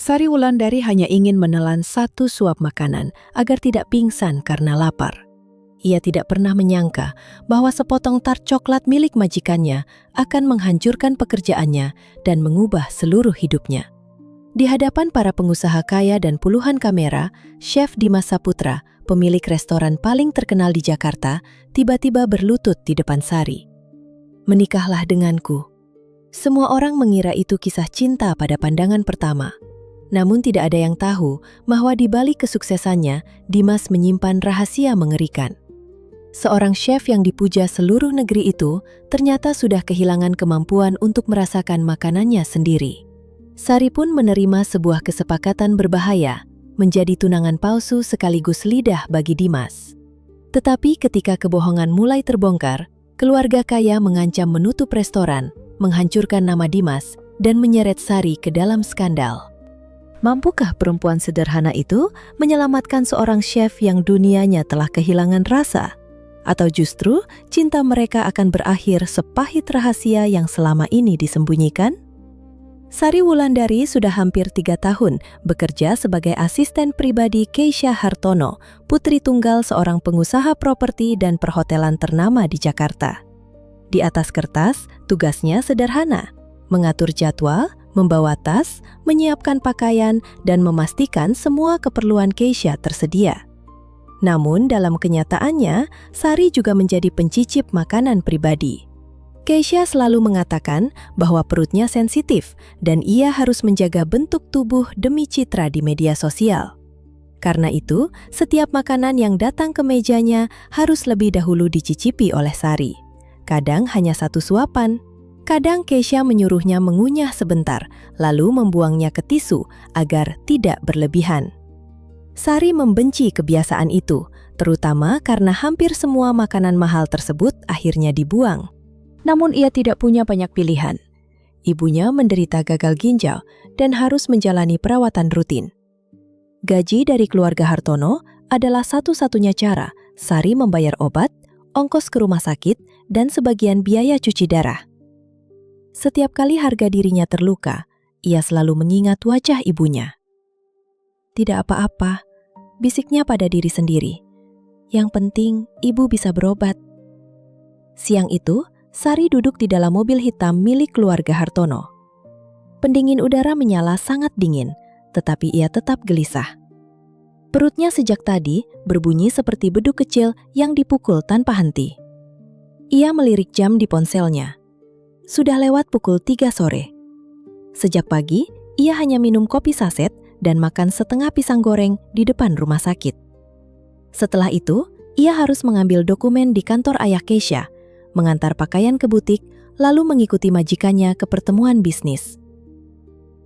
Sari Wulandari hanya ingin menelan satu suap makanan agar tidak pingsan karena lapar. Ia tidak pernah menyangka bahwa sepotong tart coklat milik majikannya akan menghancurkan pekerjaannya dan mengubah seluruh hidupnya. Di hadapan para pengusaha kaya dan puluhan kamera, Chef Dimas Saputra, pemilik restoran paling terkenal di Jakarta, tiba-tiba berlutut di depan Sari. "Menikahlah denganku." Semua orang mengira itu kisah cinta pada pandangan pertama. Namun tidak ada yang tahu bahwa di balik kesuksesannya, Dimas menyimpan rahasia mengerikan. Seorang chef yang dipuja seluruh negeri itu ternyata sudah kehilangan kemampuan untuk merasakan makanannya sendiri. Sari pun menerima sebuah kesepakatan berbahaya, menjadi tunangan palsu sekaligus lidah bagi Dimas. Tetapi ketika kebohongan mulai terbongkar, keluarga kaya mengancam menutup restoran, menghancurkan nama Dimas, dan menyeret Sari ke dalam skandal. Mampukah perempuan sederhana itu menyelamatkan seorang chef yang dunianya telah kehilangan rasa? Atau justru cinta mereka akan berakhir sepahit rahasia yang selama ini disembunyikan? Sari Wulandari sudah hampir 3 tahun bekerja sebagai asisten pribadi Keisha Hartono, putri tunggal seorang pengusaha properti dan perhotelan ternama di Jakarta. Di atas kertas, tugasnya sederhana: mengatur jadwal, membawa tas, menyiapkan pakaian, dan memastikan semua keperluan Keisha tersedia. Namun dalam kenyataannya, Sari juga menjadi pencicip makanan pribadi. Keisha selalu mengatakan bahwa perutnya sensitif dan ia harus menjaga bentuk tubuh demi citra di media sosial. Karena itu, setiap makanan yang datang ke mejanya harus lebih dahulu dicicipi oleh Sari. Kadang hanya 1 suapan. Kadang Keisha menyuruhnya mengunyah sebentar, lalu membuangnya ke tisu agar tidak berlebihan. Sari membenci kebiasaan itu, terutama karena hampir semua makanan mahal tersebut akhirnya dibuang. Namun ia tidak punya banyak pilihan. Ibunya menderita gagal ginjal dan harus menjalani perawatan rutin. Gaji dari keluarga Hartono adalah satu-satunya cara Sari membayar obat, ongkos ke rumah sakit, dan sebagian biaya cuci darah. Setiap kali harga dirinya terluka, ia selalu mengingat wajah ibunya. "Tidak apa-apa," bisiknya pada diri sendiri. "Yang penting ibu bisa berobat." Siang itu, Sari duduk di dalam mobil hitam milik keluarga Hartono. Pendingin udara menyala sangat dingin, tetapi ia tetap gelisah. Perutnya sejak tadi berbunyi seperti beduk kecil yang dipukul tanpa henti. Ia melirik jam di ponselnya. Sudah lewat pukul 3 sore. Sejak pagi, ia hanya minum kopi saset dan makan setengah pisang goreng di depan rumah sakit. Setelah itu, ia harus mengambil dokumen di kantor ayah Keisha, mengantar pakaian ke butik, lalu mengikuti majikannya ke pertemuan bisnis.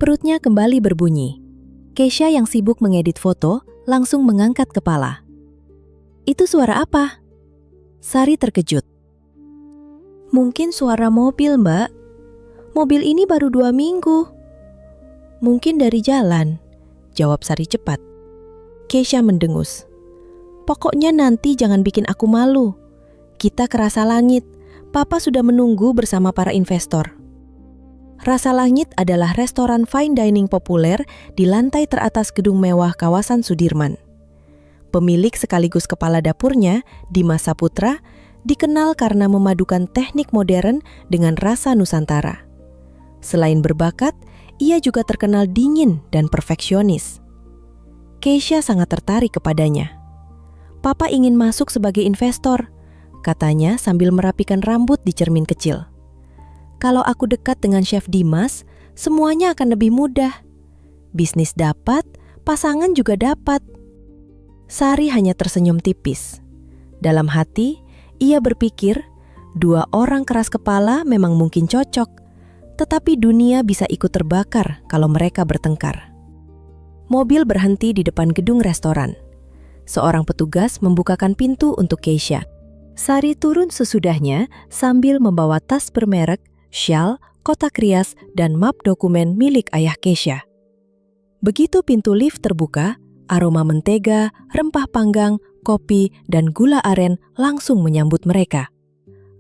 Perutnya kembali berbunyi. Keisha yang sibuk mengedit foto langsung mengangkat kepala. "Itu suara apa?" Sari terkejut. "Mungkin suara mobil, Mbak. Mobil ini baru 2 minggu. "Mungkin dari jalan," jawab Sari cepat. Keisha mendengus. "Pokoknya nanti jangan bikin aku malu. Kita ke Rasa Langit. Papa sudah menunggu bersama para investor." Rasa Langit adalah restoran fine dining populer di lantai teratas gedung mewah kawasan Sudirman. Pemilik sekaligus kepala dapurnya, Dimas Saputra, dikenal karena memadukan teknik modern dengan rasa Nusantara. Selain berbakat, ia juga terkenal dingin dan perfeksionis. Keisha sangat tertarik kepadanya. "Papa ingin masuk sebagai investor," katanya sambil merapikan rambut di cermin kecil. "Kalau aku dekat dengan Chef Dimas, semuanya akan lebih mudah. Bisnis dapat, pasangan juga dapat." Sari hanya tersenyum tipis. Dalam hati, ia berpikir, 2 orang keras kepala memang mungkin cocok, tetapi dunia bisa ikut terbakar kalau mereka bertengkar. Mobil berhenti di depan gedung restoran. Seorang petugas membukakan pintu untuk Keisha. Sari turun sesudahnya sambil membawa tas bermerek, syal, kotak rias, dan map dokumen milik ayah Keisha. Begitu pintu lift terbuka, aroma mentega, rempah panggang, kopi, dan gula aren langsung menyambut mereka.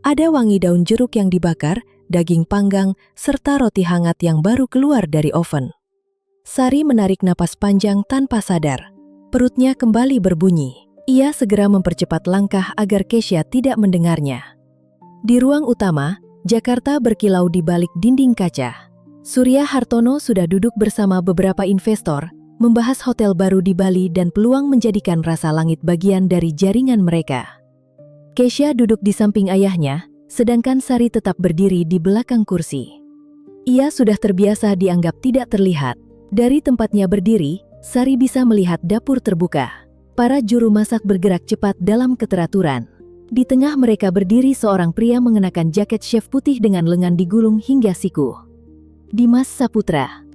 Ada wangi daun jeruk yang dibakar, daging panggang, serta roti hangat yang baru keluar dari oven. Sari menarik napas panjang tanpa sadar. Perutnya kembali berbunyi. Ia segera mempercepat langkah agar Kesha tidak mendengarnya. Di ruang utama, Jakarta berkilau di balik dinding kaca. Surya Hartono sudah duduk bersama beberapa investor, membahas hotel baru di Bali dan peluang menjadikan Rasa Langit bagian dari jaringan mereka. Kesha duduk di samping ayahnya, sedangkan Sari tetap berdiri di belakang kursi. Ia sudah terbiasa dianggap tidak terlihat. Dari tempatnya berdiri, Sari bisa melihat dapur terbuka. Para juru masak bergerak cepat dalam keteraturan. Di tengah mereka berdiri seorang pria mengenakan jaket chef putih dengan lengan digulung hingga siku. Dimas Saputra.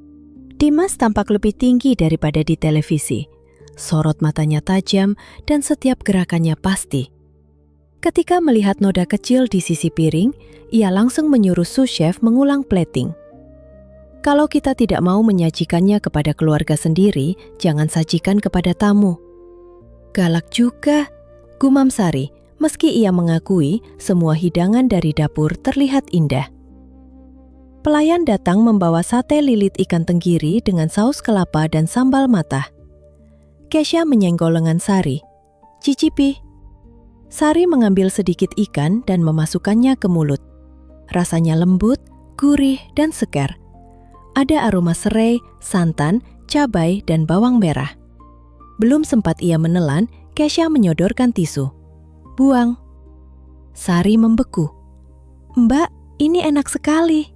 Dimas tampak lebih tinggi daripada di televisi. Sorot matanya tajam dan setiap gerakannya pasti. Ketika melihat noda kecil di sisi piring, ia langsung menyuruh sous chef mengulang plating. Kalau kita tidak mau menyajikannya kepada keluarga sendiri, jangan sajikan kepada tamu. Galak juga, gumam Sari, meski ia mengakui semua hidangan dari dapur terlihat indah. Pelayan datang membawa sate lilit ikan tenggiri dengan saus kelapa dan sambal matah. Kesha menyenggol lengan Sari. Cicipi. Sari mengambil sedikit ikan dan memasukkannya ke mulut. Rasanya lembut, gurih, dan segar. Ada aroma serai, santan, cabai, dan bawang merah. Belum sempat ia menelan, Kesha menyodorkan tisu. Buang. Sari membeku. Mbak, ini enak sekali.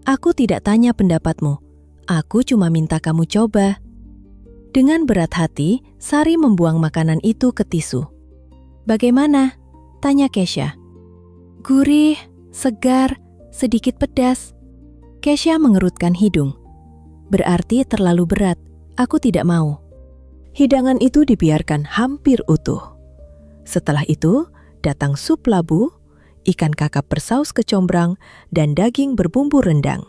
Aku tidak tanya pendapatmu. Aku cuma minta kamu coba. Dengan berat hati, Sari membuang makanan itu ke tisu. Bagaimana? Tanya Kesha. Gurih, segar, sedikit pedas. Kesha mengerutkan hidung. Berarti terlalu berat. Aku tidak mau. Hidangan itu dibiarkan hampir utuh. Setelah itu, datang sup labu, ikan kakap bersaus kecombrang, dan daging berbumbu rendang.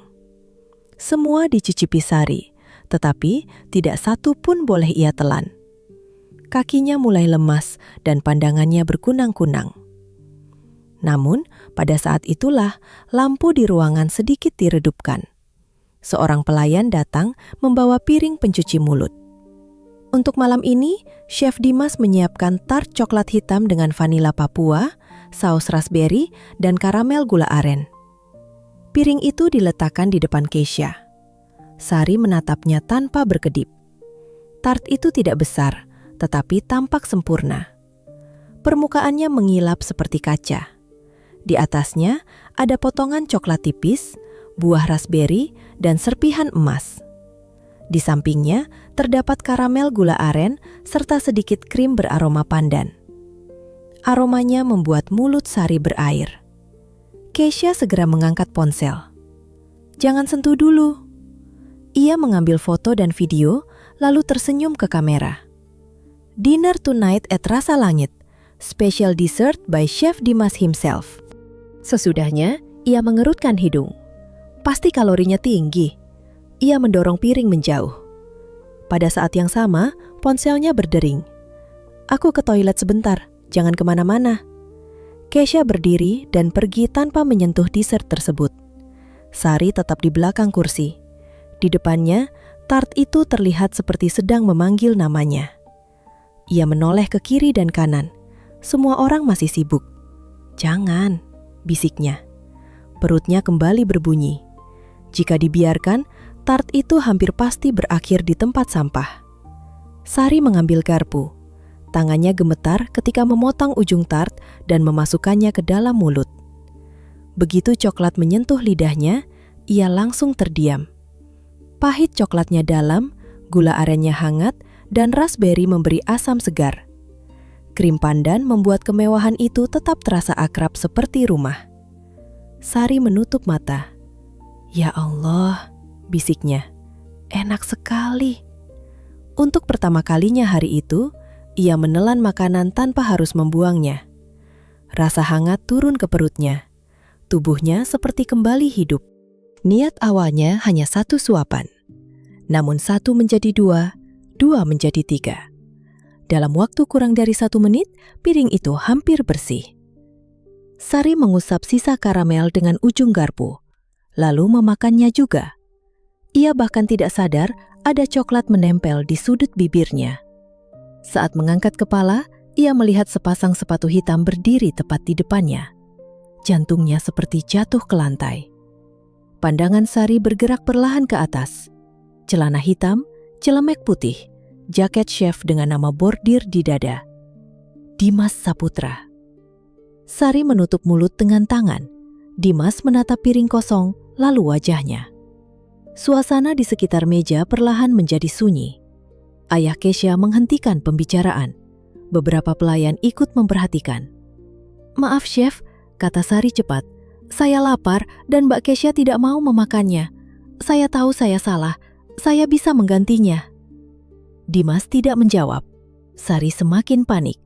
Semua dicicipi Sari, tetapi tidak satu pun boleh ia telan. Kakinya mulai lemas dan pandangannya berkunang-kunang. Namun, pada saat itulah lampu di ruangan sedikit diredupkan. Seorang pelayan datang membawa piring pencuci mulut. Untuk malam ini, Chef Dimas menyiapkan tart coklat hitam dengan vanila Papua, saus raspberry, dan karamel gula aren. Piring itu diletakkan di depan Kesha. Sari menatapnya tanpa berkedip. Tart itu tidak besar, tetapi tampak sempurna. Permukaannya mengilap seperti kaca. Di atasnya ada potongan coklat tipis, buah raspberry, dan serpihan emas. Di sampingnya terdapat karamel gula aren serta sedikit krim beraroma pandan. Aromanya membuat mulut Sari berair. Kesha segera mengangkat ponsel. Jangan sentuh dulu. Ia mengambil foto dan video, lalu tersenyum ke kamera. Dinner tonight at Rasa Langit, special dessert by Chef Dimas himself. Sesudahnya, ia mengerutkan hidung. Pasti kalorinya tinggi. Ia mendorong piring menjauh. Pada saat yang sama, ponselnya berdering. Aku ke toilet sebentar, jangan kemana-mana. Kesha berdiri dan pergi tanpa menyentuh dessert tersebut. Sari tetap di belakang kursi. Di depannya, tart itu terlihat seperti sedang memanggil namanya. Ia menoleh ke kiri dan kanan. Semua orang masih sibuk. Jangan, bisiknya. Perutnya kembali berbunyi. Jika dibiarkan, tart itu hampir pasti berakhir di tempat sampah. Sari mengambil garpu. Tangannya gemetar ketika memotong ujung tart dan memasukkannya ke dalam mulut. Begitu coklat menyentuh lidahnya, ia langsung terdiam. Pahit coklatnya dalam, gula arennya hangat, dan raspberry memberi asam segar. Krim pandan membuat kemewahan itu tetap terasa akrab seperti rumah. Sari menutup mata. Ya Allah, bisiknya. Enak sekali. Untuk pertama kalinya hari itu, ia menelan makanan tanpa harus membuangnya. Rasa hangat turun ke perutnya. Tubuhnya seperti kembali hidup. Niat awalnya hanya 1 suapan. Namun 1 menjadi 2, 2 menjadi 3. Dalam waktu kurang dari 1 menit, piring itu hampir bersih. Sari mengusap sisa karamel dengan ujung garpu, lalu memakannya juga. Ia bahkan tidak sadar ada coklat menempel di sudut bibirnya. Saat mengangkat kepala, ia melihat sepasang sepatu hitam berdiri tepat di depannya. Jantungnya seperti jatuh ke lantai. Pandangan Sari bergerak perlahan ke atas. Celana hitam, celemek putih, jaket chef dengan nama bordir di dada. Dimas Saputra. Sari menutup mulut dengan tangan. Dimas menatap piring kosong, lalu wajahnya. Suasana di sekitar meja perlahan menjadi sunyi. Ayah Kesha menghentikan pembicaraan. Beberapa pelayan ikut memperhatikan. "Maaf, Chef," kata Sari cepat. "Saya lapar dan Mbak Kesha tidak mau memakannya. Saya tahu saya salah. Saya bisa menggantinya." Dimas tidak menjawab. Sari semakin panik.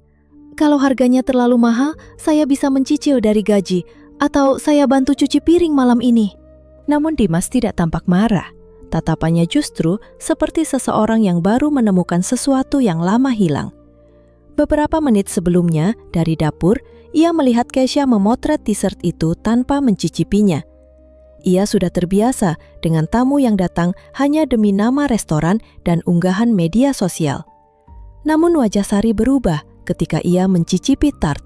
"Kalau harganya terlalu mahal, saya bisa mencicil dari gaji, atau saya bantu cuci piring malam ini." Namun Dimas tidak tampak marah. Tatapannya justru seperti seseorang yang baru menemukan sesuatu yang lama hilang. Beberapa menit sebelumnya, dari dapur, ia melihat Kesha memotret dessert itu tanpa mencicipinya. Ia sudah terbiasa dengan tamu yang datang hanya demi nama restoran dan unggahan media sosial. Namun wajah Sari berubah ketika ia mencicipi tart.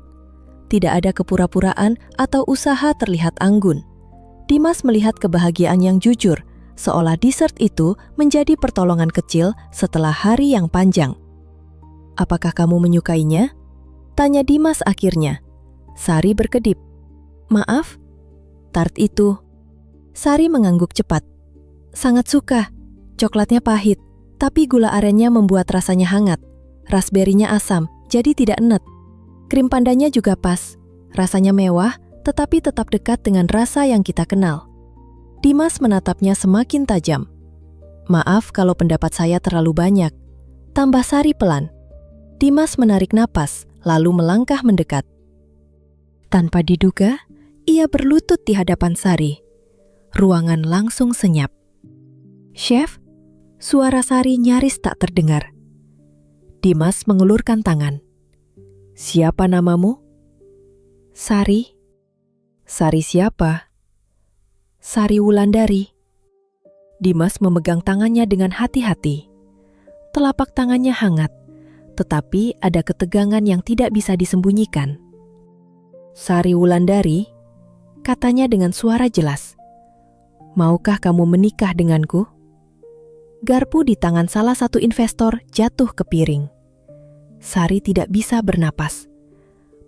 Tidak ada kepura-puraan atau usaha terlihat anggun. Dimas melihat kebahagiaan yang jujur, seolah dessert itu menjadi pertolongan kecil setelah hari yang panjang. "Apakah kamu menyukainya?" tanya Dimas akhirnya. Sari berkedip. "Maaf, tart itu." Sari mengangguk cepat. "Sangat suka. Coklatnya pahit, tapi gula arennya membuat rasanya hangat. Raspberry-nya asam, jadi tidak enet. Krim pandanya juga pas. Rasanya mewah, tetapi tetap dekat dengan rasa yang kita kenal." Dimas menatapnya semakin tajam. "Maaf kalau pendapat saya terlalu banyak," tambah Sari pelan. Dimas menarik napas, lalu melangkah mendekat. Tanpa diduga, ia berlutut di hadapan Sari. Ruangan langsung senyap. "Chef?" Suara Sari nyaris tak terdengar. Dimas mengulurkan tangan. "Siapa namamu?" "Sari." "Sari siapa?" "Sari Wulandari." Dimas memegang tangannya dengan hati-hati. Telapak tangannya hangat, tetapi ada ketegangan yang tidak bisa disembunyikan. "Sari Wulandari," katanya dengan suara jelas. "Maukah kamu menikah denganku?" Garpu di tangan salah satu investor jatuh ke piring. Sari tidak bisa bernapas.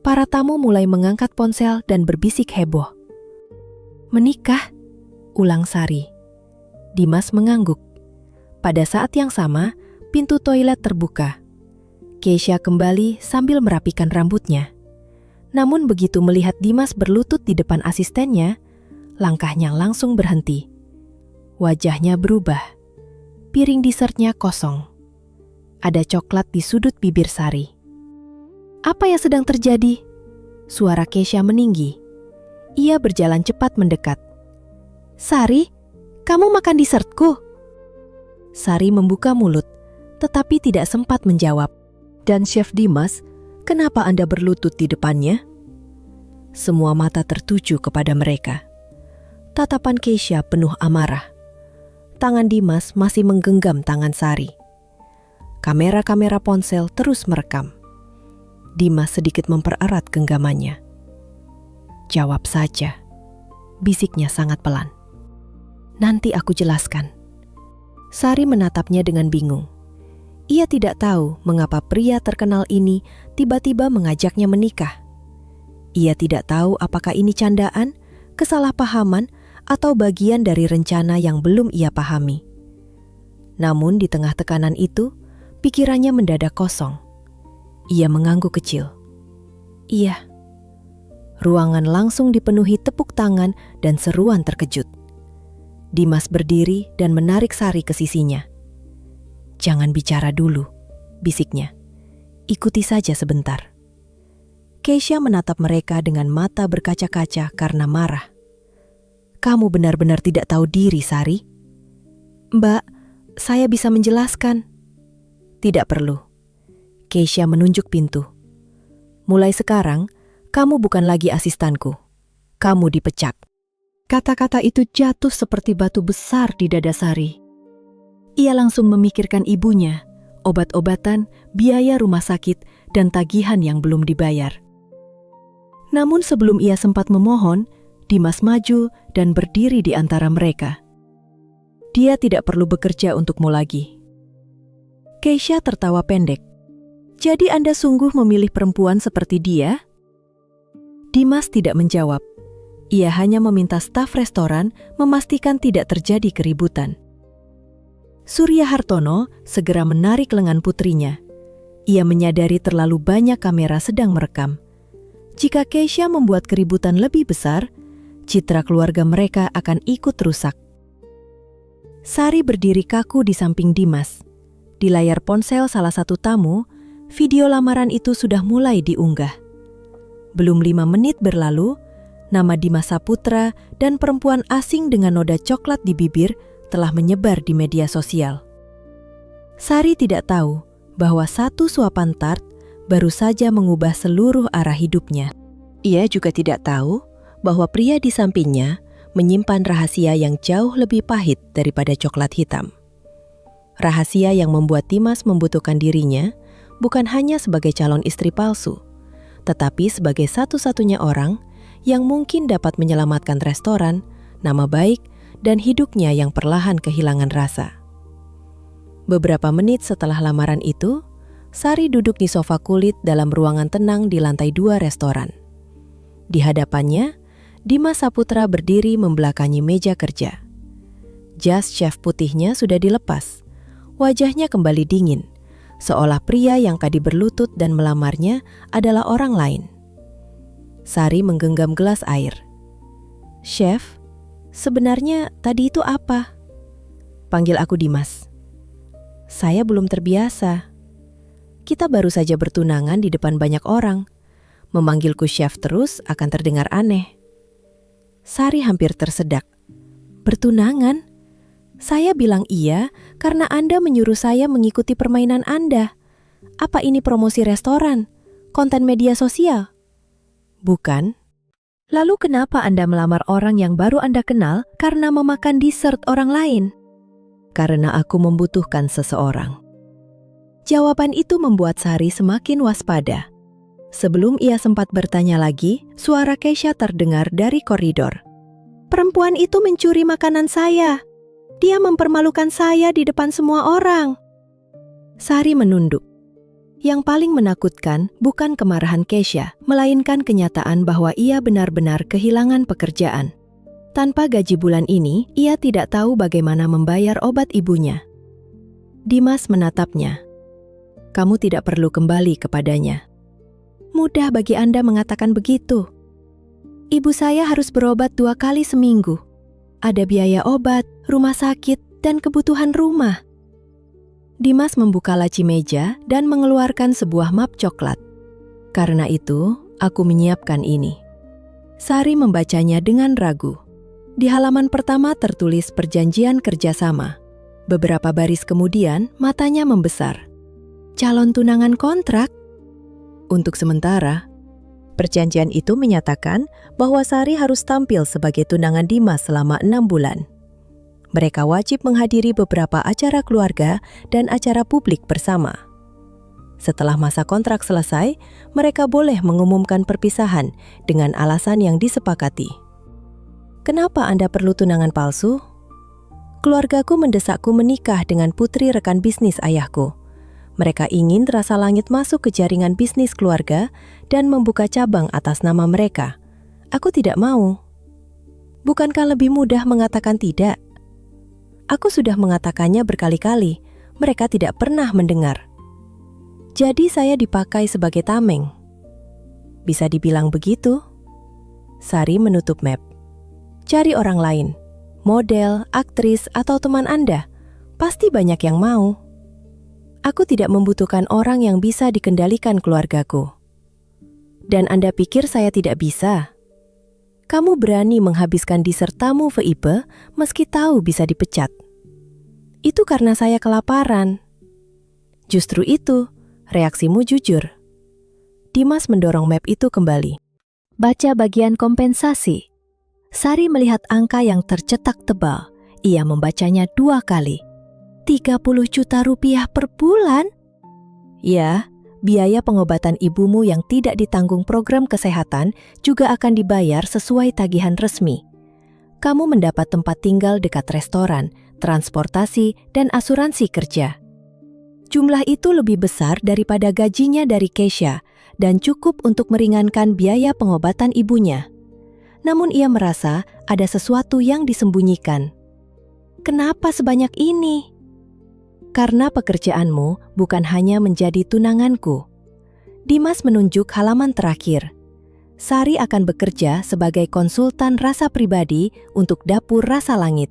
Para tamu mulai mengangkat ponsel dan berbisik heboh. "Menikah?" ulang Sari. Dimas mengangguk. Pada saat yang sama, pintu toilet terbuka. Kesha kembali sambil merapikan rambutnya. Namun begitu melihat Dimas berlutut di depan asistennya, langkahnya langsung berhenti. Wajahnya berubah. Piring dessertnya kosong. Ada coklat di sudut bibir Sari. "Apa yang sedang terjadi?" Suara Kesha meninggi. Ia berjalan cepat mendekat. "Sari, kamu makan dessertku?" Sari membuka mulut, tetapi tidak sempat menjawab. "Dan Chef Dimas, kenapa Anda berlutut di depannya?" Semua mata tertuju kepada mereka. Tatapan Kesha penuh amarah. Tangan Dimas masih menggenggam tangan Sari. Kamera-kamera ponsel terus merekam. Dimas sedikit mempererat genggamannya. "Jawab saja," bisiknya sangat pelan. "Nanti aku jelaskan." Sari menatapnya dengan bingung. Ia tidak tahu mengapa pria terkenal ini tiba-tiba mengajaknya menikah. Ia tidak tahu apakah ini candaan, kesalahpahaman, atau bagian dari rencana yang belum ia pahami. Namun di tengah tekanan itu, pikirannya mendadak kosong. Ia mengangguk kecil. "Iya." Ruangan langsung dipenuhi tepuk tangan dan seruan terkejut. Dimas berdiri dan menarik Sari ke sisinya. "Jangan bicara dulu," bisiknya. "Ikuti saja sebentar." Kesha menatap mereka dengan mata berkaca-kaca karena marah. "Kamu benar-benar tidak tahu diri, Sari." "Mbak, saya bisa menjelaskan." "Tidak perlu." Kesha menunjuk pintu. "Mulai sekarang, kamu bukan lagi asistanku. Kamu dipecat." Kata-kata itu jatuh seperti batu besar di dada Sari. Ia langsung memikirkan ibunya, obat-obatan, biaya rumah sakit, dan tagihan yang belum dibayar. Namun sebelum ia sempat memohon, Dimas maju dan berdiri di antara mereka. Dia tidak perlu bekerja untukmu lagi. Keisha tertawa pendek. Jadi Anda sungguh memilih perempuan seperti dia? Dimas tidak menjawab. Ia hanya meminta staf restoran memastikan tidak terjadi keributan. Surya Hartono segera menarik lengan putrinya. Ia menyadari terlalu banyak kamera sedang merekam. Jika Keisha membuat keributan lebih besar, citra keluarga mereka akan ikut rusak. Sari berdiri kaku di samping Dimas. Di layar ponsel salah satu tamu, video lamaran itu sudah mulai diunggah. Belum 5 menit berlalu, nama Dimas Saputra dan perempuan asing dengan noda coklat di bibir telah menyebar di media sosial. Sari tidak tahu bahwa satu suapan tart baru saja mengubah seluruh arah hidupnya. Ia juga tidak tahu bahwa pria di sampingnya menyimpan rahasia yang jauh lebih pahit daripada coklat hitam. Rahasia yang membuat Dimas membutuhkan dirinya bukan hanya sebagai calon istri palsu, tetapi sebagai satu-satunya orang yang mungkin dapat menyelamatkan restoran, nama baik, dan hidupnya yang perlahan kehilangan rasa. Beberapa menit setelah lamaran itu, Sari duduk di sofa kulit dalam ruangan tenang di lantai 2 restoran. Di hadapannya, Dimas Saputra berdiri membelakangi meja kerja. Jas chef putihnya sudah dilepas. Wajahnya kembali dingin, seolah pria yang tadi berlutut dan melamarnya adalah orang lain. Sari menggenggam gelas air. "Chef, sebenarnya tadi itu apa?" "Panggil aku Dimas." "Saya belum terbiasa. Kita baru saja bertunangan di depan banyak orang. Memanggilku chef terus akan terdengar aneh." Sari hampir tersedak. "Bertunangan? Saya bilang iya karena Anda menyuruh saya mengikuti permainan Anda. Apa ini promosi restoran? Konten media sosial?" "Bukan." "Lalu kenapa Anda melamar orang yang baru Anda kenal karena memakan dessert orang lain?" "Karena aku membutuhkan seseorang." Jawaban itu membuat Sari semakin waspada. Sebelum ia sempat bertanya lagi, suara Keisha terdengar dari koridor. "Perempuan itu mencuri makanan saya. Dia mempermalukan saya di depan semua orang." Sari menunduk. Yang paling menakutkan bukan kemarahan Keisha, melainkan kenyataan bahwa ia benar-benar kehilangan pekerjaan. Tanpa gaji bulan ini, ia tidak tahu bagaimana membayar obat ibunya. Dimas menatapnya. "Kamu tidak perlu kembali kepadanya." "Mudah bagi Anda mengatakan begitu. Ibu saya harus berobat 2 kali seminggu. Ada biaya obat, rumah sakit, dan kebutuhan rumah." Dimas membuka laci meja dan mengeluarkan sebuah map coklat. "Karena itu, aku menyiapkan ini." Sari membacanya dengan ragu. Di halaman pertama tertulis perjanjian kerjasama. Beberapa baris kemudian, matanya membesar. "Calon tunangan kontrak?" "Untuk sementara." Perjanjian itu menyatakan bahwa Sari harus tampil sebagai tunangan Dimas selama 6 bulan. Mereka wajib menghadiri beberapa acara keluarga dan acara publik bersama. Setelah masa kontrak selesai, mereka boleh mengumumkan perpisahan dengan alasan yang disepakati. "Kenapa Anda perlu tunangan palsu?" "Keluargaku mendesakku menikah dengan putri rekan bisnis ayahku. Mereka ingin Rasa Langit masuk ke jaringan bisnis keluarga dan membuka cabang atas nama mereka. Aku tidak mau." "Bukankah lebih mudah mengatakan tidak?" "Aku sudah mengatakannya berkali-kali. Mereka tidak pernah mendengar. Jadi saya dipakai sebagai tameng." "Bisa dibilang begitu." Sari menutup map. "Cari orang lain. Model, aktris, atau teman Anda. Pasti banyak yang mau. Aku tidak membutuhkan orang yang bisa dikendalikan keluargaku." "Dan Anda pikir saya tidak bisa? Kamu berani menghabiskan dessert tamu VIP meski tahu bisa dipecat. Itu karena saya kelaparan." "Justru itu, reaksimu jujur." Dimas mendorong map itu kembali. "Baca bagian kompensasi. Sari melihat angka yang tercetak tebal. Ia membacanya 2 kali. 30 juta rupiah per bulan? Ya, biaya pengobatan ibumu yang tidak ditanggung program kesehatan juga akan dibayar sesuai tagihan resmi. Kamu mendapat tempat tinggal dekat restoran, transportasi, dan asuransi kerja. Jumlah itu lebih besar daripada gajinya dari Keisha dan cukup untuk meringankan biaya pengobatan ibunya. Namun ia merasa ada sesuatu yang disembunyikan. Kenapa sebanyak ini? Karena pekerjaanmu bukan hanya menjadi tunanganku. Dimas menunjuk halaman terakhir. Sari akan bekerja sebagai konsultan rasa pribadi untuk dapur Rasa Langit.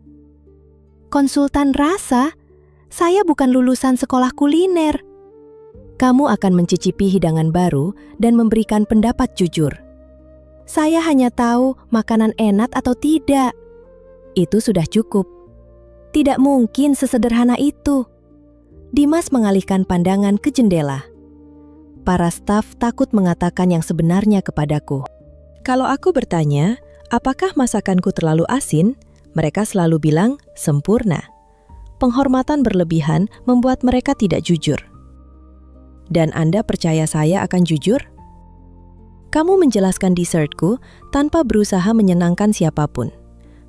Konsultan rasa? Saya bukan lulusan sekolah kuliner. Kamu akan mencicipi hidangan baru dan memberikan pendapat jujur. Saya hanya tahu makanan enak atau tidak. Itu sudah cukup. Tidak mungkin sesederhana itu. Dimas mengalihkan pandangan ke jendela. Para staf takut mengatakan yang sebenarnya kepadaku. Kalau aku bertanya, apakah masakanku terlalu asin? Mereka selalu bilang, sempurna. Penghormatan berlebihan membuat mereka tidak jujur. Dan Anda percaya saya akan jujur? Kamu menjelaskan dessertku tanpa berusaha menyenangkan siapapun.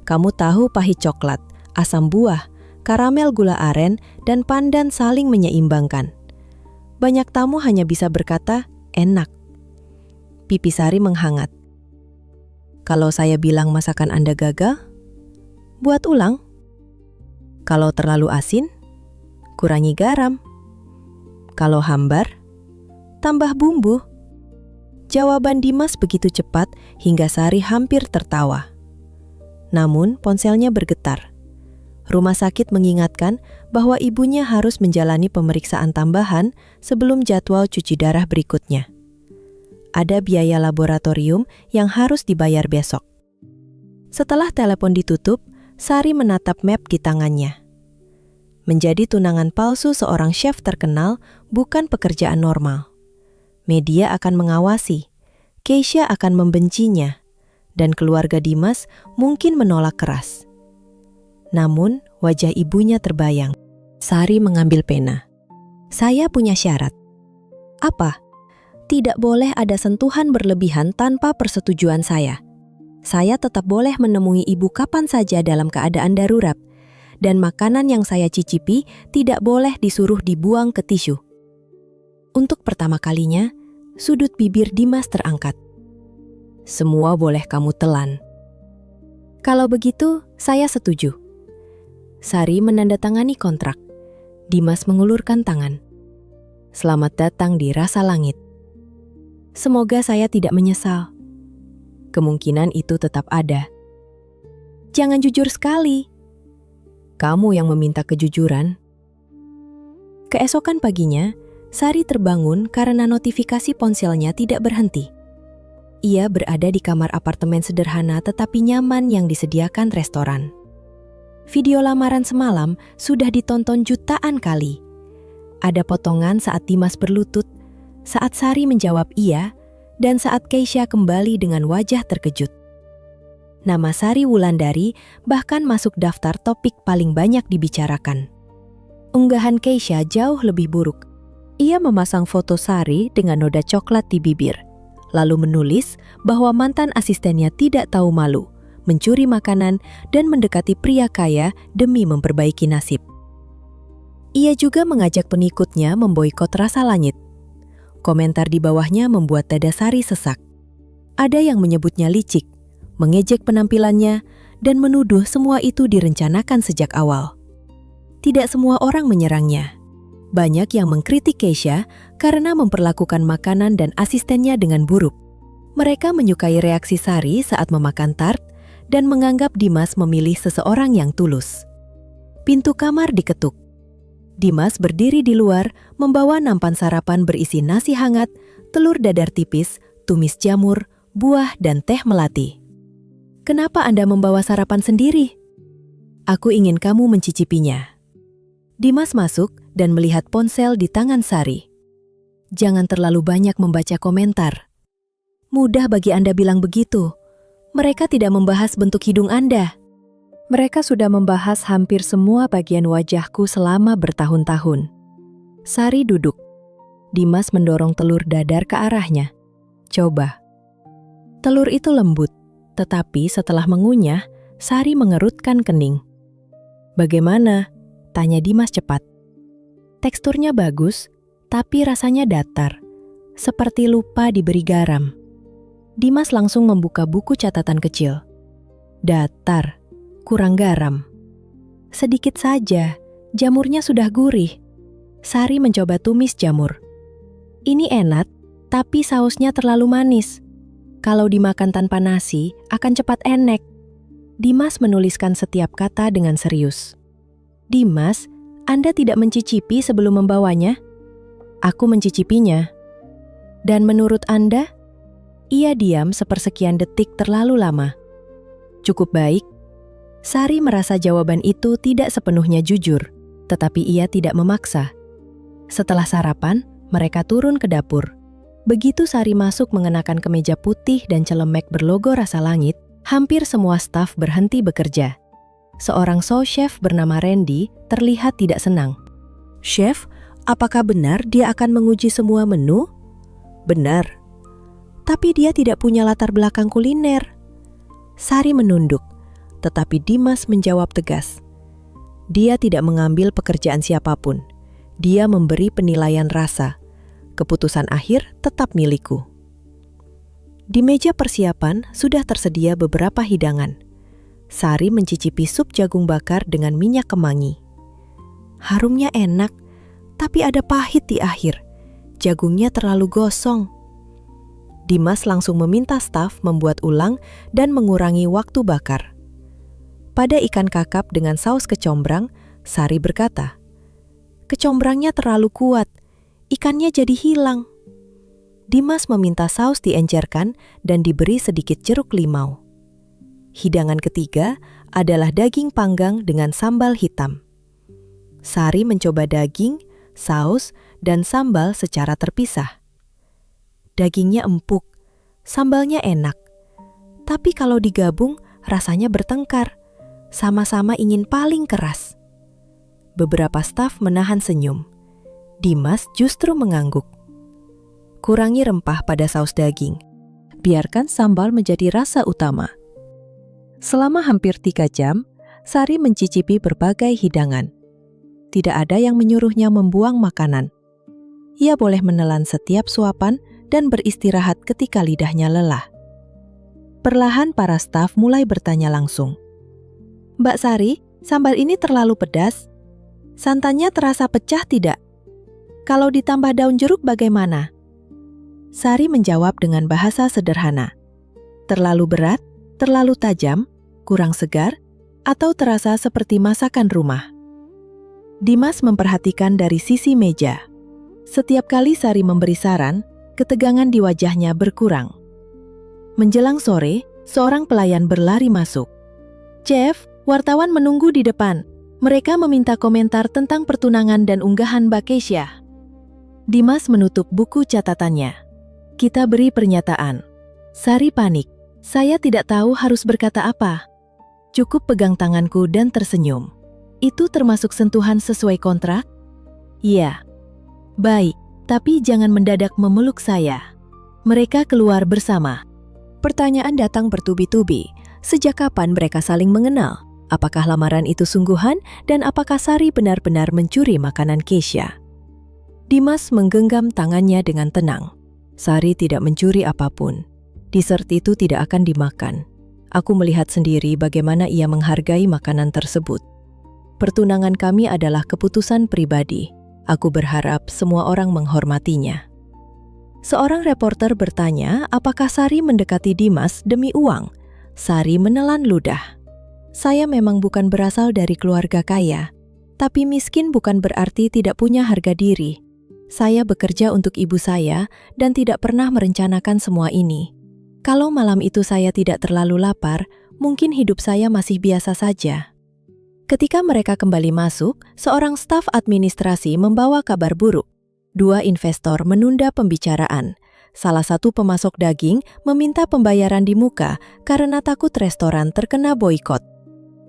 Kamu tahu pahit coklat, asam buah, karamel gula aren, dan pandan saling menyeimbangkan. Banyak tamu hanya bisa berkata, enak. Pipi Sari menghangat. Kalau saya bilang masakan Anda gagal, buat ulang. Kalau terlalu asin, kurangi garam. Kalau hambar, tambah bumbu. Jawaban Dimas begitu cepat hingga Sari hampir tertawa. Namun ponselnya bergetar. Rumah sakit mengingatkan bahwa ibunya harus menjalani pemeriksaan tambahan sebelum jadwal cuci darah berikutnya. Ada biaya laboratorium yang harus dibayar besok. Setelah telepon ditutup, Sari menatap map di tangannya. Menjadi tunangan palsu seorang chef terkenal bukan pekerjaan normal. Media akan mengawasi, Keisha akan membencinya, dan keluarga Dimas mungkin menolak keras. Namun, wajah ibunya terbayang. Sari mengambil pena. Saya punya syarat. Apa? Tidak boleh ada sentuhan berlebihan tanpa persetujuan saya. Saya tetap boleh menemui ibu kapan saja dalam keadaan darurat, dan makanan yang saya cicipi tidak boleh disuruh dibuang ke tisu. Untuk pertama kalinya, sudut bibir Dimas terangkat. Semua boleh kamu telan. Kalau begitu, saya setuju. Sari menandatangani kontrak. Dimas mengulurkan tangan. Selamat datang di Rasa Langit. Semoga saya tidak menyesal. Kemungkinan itu tetap ada. Jangan jujur sekali. Kamu yang meminta kejujuran. Keesokan paginya, Sari terbangun karena notifikasi ponselnya tidak berhenti. Ia berada di kamar apartemen sederhana tetapi nyaman yang disediakan restoran. Video lamaran semalam sudah ditonton jutaan kali. Ada potongan saat Dimas berlutut, saat Sari menjawab iya, dan saat Keisha kembali dengan wajah terkejut. Nama Sari Wulandari bahkan masuk daftar topik paling banyak dibicarakan. Unggahan Keisha jauh lebih buruk. Ia memasang foto Sari dengan noda coklat di bibir, lalu menulis bahwa mantan asistennya tidak tahu malu, mencuri makanan, dan mendekati pria kaya demi memperbaiki nasib. Ia juga mengajak pengikutnya memboikot Rasa Langit. Komentar di bawahnya membuat dada Sari sesak. Ada yang menyebutnya licik, mengejek penampilannya, dan menuduh semua itu direncanakan sejak awal. Tidak semua orang menyerangnya. Banyak yang mengkritik Keisha karena memperlakukan makanan dan asistennya dengan buruk. Mereka menyukai reaksi Sari saat memakan tart dan menganggap Dimas memilih seseorang yang tulus. Pintu kamar diketuk. Dimas berdiri di luar membawa nampan sarapan berisi nasi hangat, telur dadar tipis, tumis jamur, buah, dan teh melati. Kenapa Anda membawa sarapan sendiri? Aku ingin kamu mencicipinya. Dimas masuk dan melihat ponsel di tangan Sari. Jangan terlalu banyak membaca komentar. Mudah bagi Anda bilang begitu. Mereka tidak membahas bentuk hidung Anda. Mereka sudah membahas hampir semua bagian wajahku selama bertahun-tahun. Sari duduk. Dimas mendorong telur dadar ke arahnya. Coba. Telur itu lembut, tetapi setelah mengunyah, Sari mengerutkan kening. Bagaimana? Tanya Dimas cepat. Teksturnya bagus, tapi rasanya datar, seperti lupa diberi garam. Dimas langsung membuka buku catatan kecil. Datar. Kurang garam. Sedikit saja, jamurnya sudah gurih. Sari mencoba tumis jamur. Ini enak, tapi sausnya terlalu manis. Kalau dimakan tanpa nasi, akan cepat enek. Dimas menuliskan setiap kata dengan serius. Dimas, Anda tidak mencicipi sebelum membawanya? Aku mencicipinya. Dan menurut Anda? Ia diam sepersekian detik terlalu lama. Cukup baik. Sari merasa jawaban itu tidak sepenuhnya jujur, tetapi ia tidak memaksa. Setelah sarapan, mereka turun ke dapur. Begitu Sari masuk mengenakan kemeja putih dan celemek berlogo rasa langit, hampir semua staf berhenti bekerja. Seorang sous chef bernama Randy terlihat tidak senang. Chef, apakah benar dia akan menguji semua menu? Benar. Tapi dia tidak punya latar belakang kuliner. Sari menunduk. Tetapi Dimas menjawab tegas. Dia tidak mengambil pekerjaan siapapun. Dia memberi penilaian rasa. Keputusan akhir tetap milikku. Di meja persiapan sudah tersedia beberapa hidangan. Sari mencicipi sup jagung bakar dengan minyak kemangi. Harumnya enak, tapi ada pahit di akhir. Jagungnya terlalu gosong. Dimas langsung meminta staf membuat ulang dan mengurangi waktu bakar. Pada ikan kakap dengan saus kecombrang, Sari berkata, "Kecombrangnya terlalu kuat, ikannya jadi hilang." Dimas meminta saus diencerkan dan diberi sedikit jeruk limau. Hidangan ketiga adalah daging panggang dengan sambal hitam. Sari mencoba daging, saus, dan sambal secara terpisah. Dagingnya empuk, sambalnya enak. Tapi kalau digabung, rasanya bertengkar. Sama-sama ingin paling keras. Beberapa staf menahan senyum. Dimas justru mengangguk. Kurangi rempah pada saus daging. Biarkan sambal menjadi rasa utama. Selama hampir 3 jam, Sari mencicipi berbagai hidangan. Tidak ada yang menyuruhnya membuang makanan. Ia boleh menelan setiap suapan dan beristirahat ketika lidahnya lelah. Perlahan para staf mulai bertanya langsung. Mbak Sari, sambal ini terlalu pedas. Santannya terasa pecah tidak? Kalau ditambah daun jeruk bagaimana? Sari menjawab dengan bahasa sederhana. Terlalu berat, terlalu tajam, kurang segar, atau terasa seperti masakan rumah? Dimas memperhatikan dari sisi meja. Setiap kali Sari memberi saran, ketegangan di wajahnya berkurang. Menjelang sore, seorang pelayan berlari masuk. Chef, wartawan menunggu di depan. Mereka meminta komentar tentang pertunangan dan unggahan Mbak Keisha. Dimas menutup buku catatannya. Kita beri pernyataan. Sari panik. Saya tidak tahu harus berkata apa. Cukup pegang tanganku dan tersenyum. Itu termasuk sentuhan sesuai kontrak? Iya. Baik, tapi jangan mendadak memeluk saya. Mereka keluar bersama. Pertanyaan datang bertubi-tubi. Sejak kapan mereka saling mengenal? Apakah lamaran itu sungguhan dan apakah Sari benar-benar mencuri makanan Keisha? Dimas menggenggam tangannya dengan tenang. Sari tidak mencuri apapun. Dessert itu tidak akan dimakan. Aku melihat sendiri bagaimana ia menghargai makanan tersebut. Pertunangan kami adalah keputusan pribadi. Aku berharap semua orang menghormatinya. Seorang reporter bertanya apakah Sari mendekati Dimas demi uang. Sari menelan ludah. Saya memang bukan berasal dari keluarga kaya, tapi miskin bukan berarti tidak punya harga diri. Saya bekerja untuk ibu saya dan tidak pernah merencanakan semua ini. Kalau malam itu saya tidak terlalu lapar, mungkin hidup saya masih biasa saja. Ketika mereka kembali masuk, seorang staf administrasi membawa kabar buruk. 2 investor menunda pembicaraan. Salah satu pemasok daging meminta pembayaran di muka karena takut restoran terkena boikot.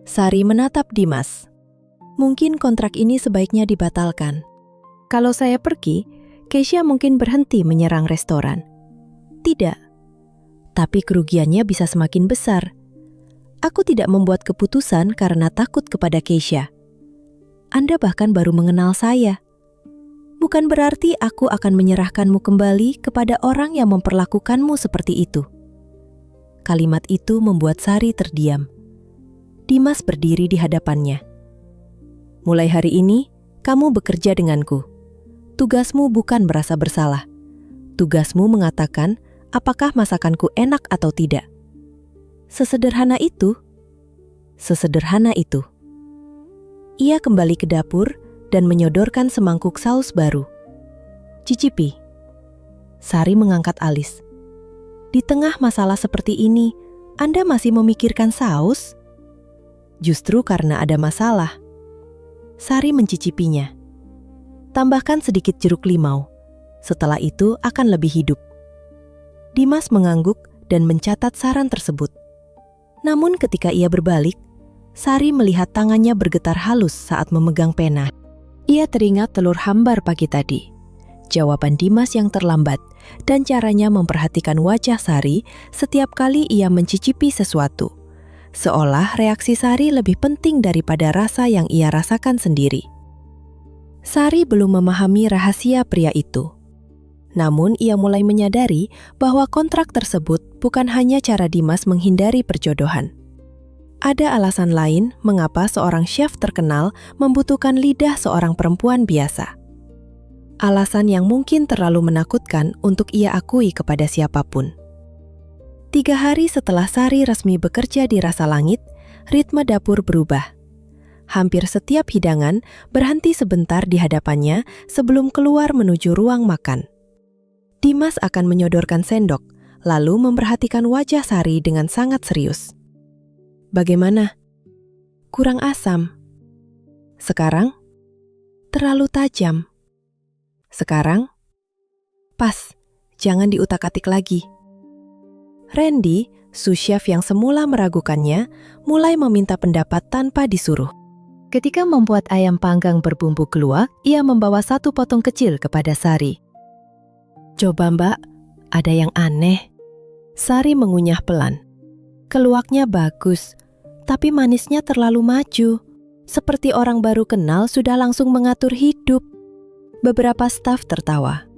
Sari menatap Dimas. Mungkin kontrak ini sebaiknya dibatalkan. Kalau saya pergi, Keisha mungkin berhenti menyerang restoran. Tidak. Tapi kerugiannya bisa semakin besar. Aku tidak membuat keputusan karena takut kepada Keisha. Anda bahkan baru mengenal saya. Bukan berarti aku akan menyerahkanmu kembali kepada orang yang memperlakukanmu seperti itu. Kalimat itu membuat Sari terdiam. Dimas berdiri di hadapannya. Mulai hari ini, kamu bekerja denganku. Tugasmu bukan merasa bersalah. Tugasmu mengatakan apakah masakanku enak atau tidak. Sesederhana itu. Sesederhana itu. Ia kembali ke dapur dan menyodorkan semangkuk saus baru. Cicipi. Sari mengangkat alis. Di tengah masalah seperti ini, Anda masih memikirkan saus? Justru karena ada masalah. Sari mencicipinya. Tambahkan sedikit jeruk limau. Setelah itu akan lebih hidup. Dimas mengangguk dan mencatat saran tersebut. Namun ketika ia berbalik, Sari melihat tangannya bergetar halus saat memegang pena. Ia teringat telur hambar pagi tadi. Jawaban Dimas yang terlambat dan caranya memperhatikan wajah Sari setiap kali ia mencicipi sesuatu. Seolah reaksi Sari lebih penting daripada rasa yang ia rasakan sendiri. Sari belum memahami rahasia pria itu. Namun ia mulai menyadari bahwa kontrak tersebut bukan hanya cara Dimas menghindari perjodohan. Ada alasan lain mengapa seorang chef terkenal membutuhkan lidah seorang perempuan biasa. Alasan yang mungkin terlalu menakutkan untuk ia akui kepada siapapun. 3 hari setelah Sari resmi bekerja di Rasa Langit, ritme dapur berubah. Hampir setiap hidangan berhenti sebentar di hadapannya sebelum keluar menuju ruang makan. Dimas akan menyodorkan sendok, lalu memperhatikan wajah Sari dengan sangat serius. Bagaimana? Kurang asam. Sekarang? Terlalu tajam. Sekarang? Pas, jangan diutak-atik lagi. Randy, sous chef yang semula meragukannya, mulai meminta pendapat tanpa disuruh. Ketika membuat ayam panggang berbumbu keluak, ia membawa 1 potong kecil kepada Sari. Coba Mbak, ada yang aneh. Sari mengunyah pelan. Keluaknya bagus, tapi manisnya terlalu maju. Seperti orang baru kenal sudah langsung mengatur hidup. Beberapa staf tertawa.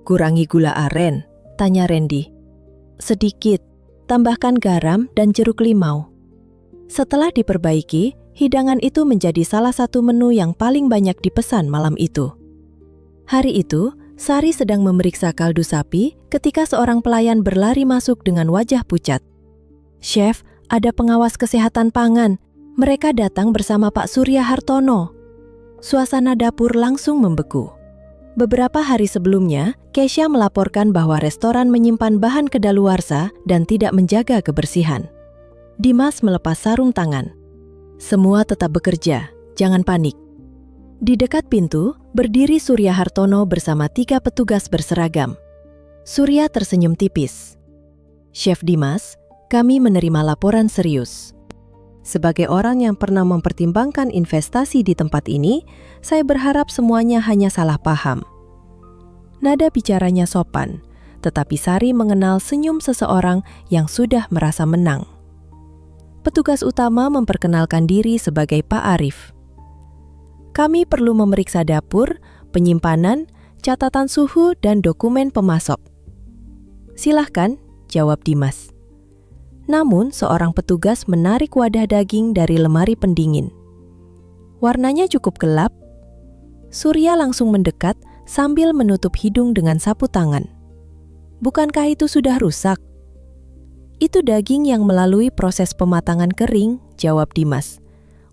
Kurangi gula aren, tanya Randy. Sedikit, tambahkan garam dan jeruk limau. Setelah diperbaiki, hidangan itu menjadi salah satu menu yang paling banyak dipesan malam itu. Hari itu, Sari sedang memeriksa kaldu sapi ketika seorang pelayan berlari masuk dengan wajah pucat. Chef, ada pengawas kesehatan pangan. Mereka datang bersama Pak Surya Hartono. Suasana dapur langsung membeku. Beberapa hari sebelumnya, Keisha melaporkan bahwa restoran menyimpan bahan kedaluarsa dan tidak menjaga kebersihan. Dimas melepas sarung tangan. Semua tetap bekerja, jangan panik. Di dekat pintu, berdiri Surya Hartono bersama 3 petugas berseragam. Surya tersenyum tipis. Chef Dimas, kami menerima laporan serius. Sebagai orang yang pernah mempertimbangkan investasi di tempat ini, saya berharap semuanya hanya salah paham. Nada bicaranya sopan, tetapi Sari mengenal senyum seseorang yang sudah merasa menang. Petugas utama memperkenalkan diri sebagai Pak Arif. Kami perlu memeriksa dapur, penyimpanan, catatan suhu, dan dokumen pemasok. Silahkan, jawab Dimas. Namun, seorang petugas menarik wadah daging dari lemari pendingin. Warnanya cukup gelap. Surya langsung mendekat sambil menutup hidung dengan sapu tangan. Bukankah itu sudah rusak? Itu daging yang melalui proses pematangan kering, jawab Dimas.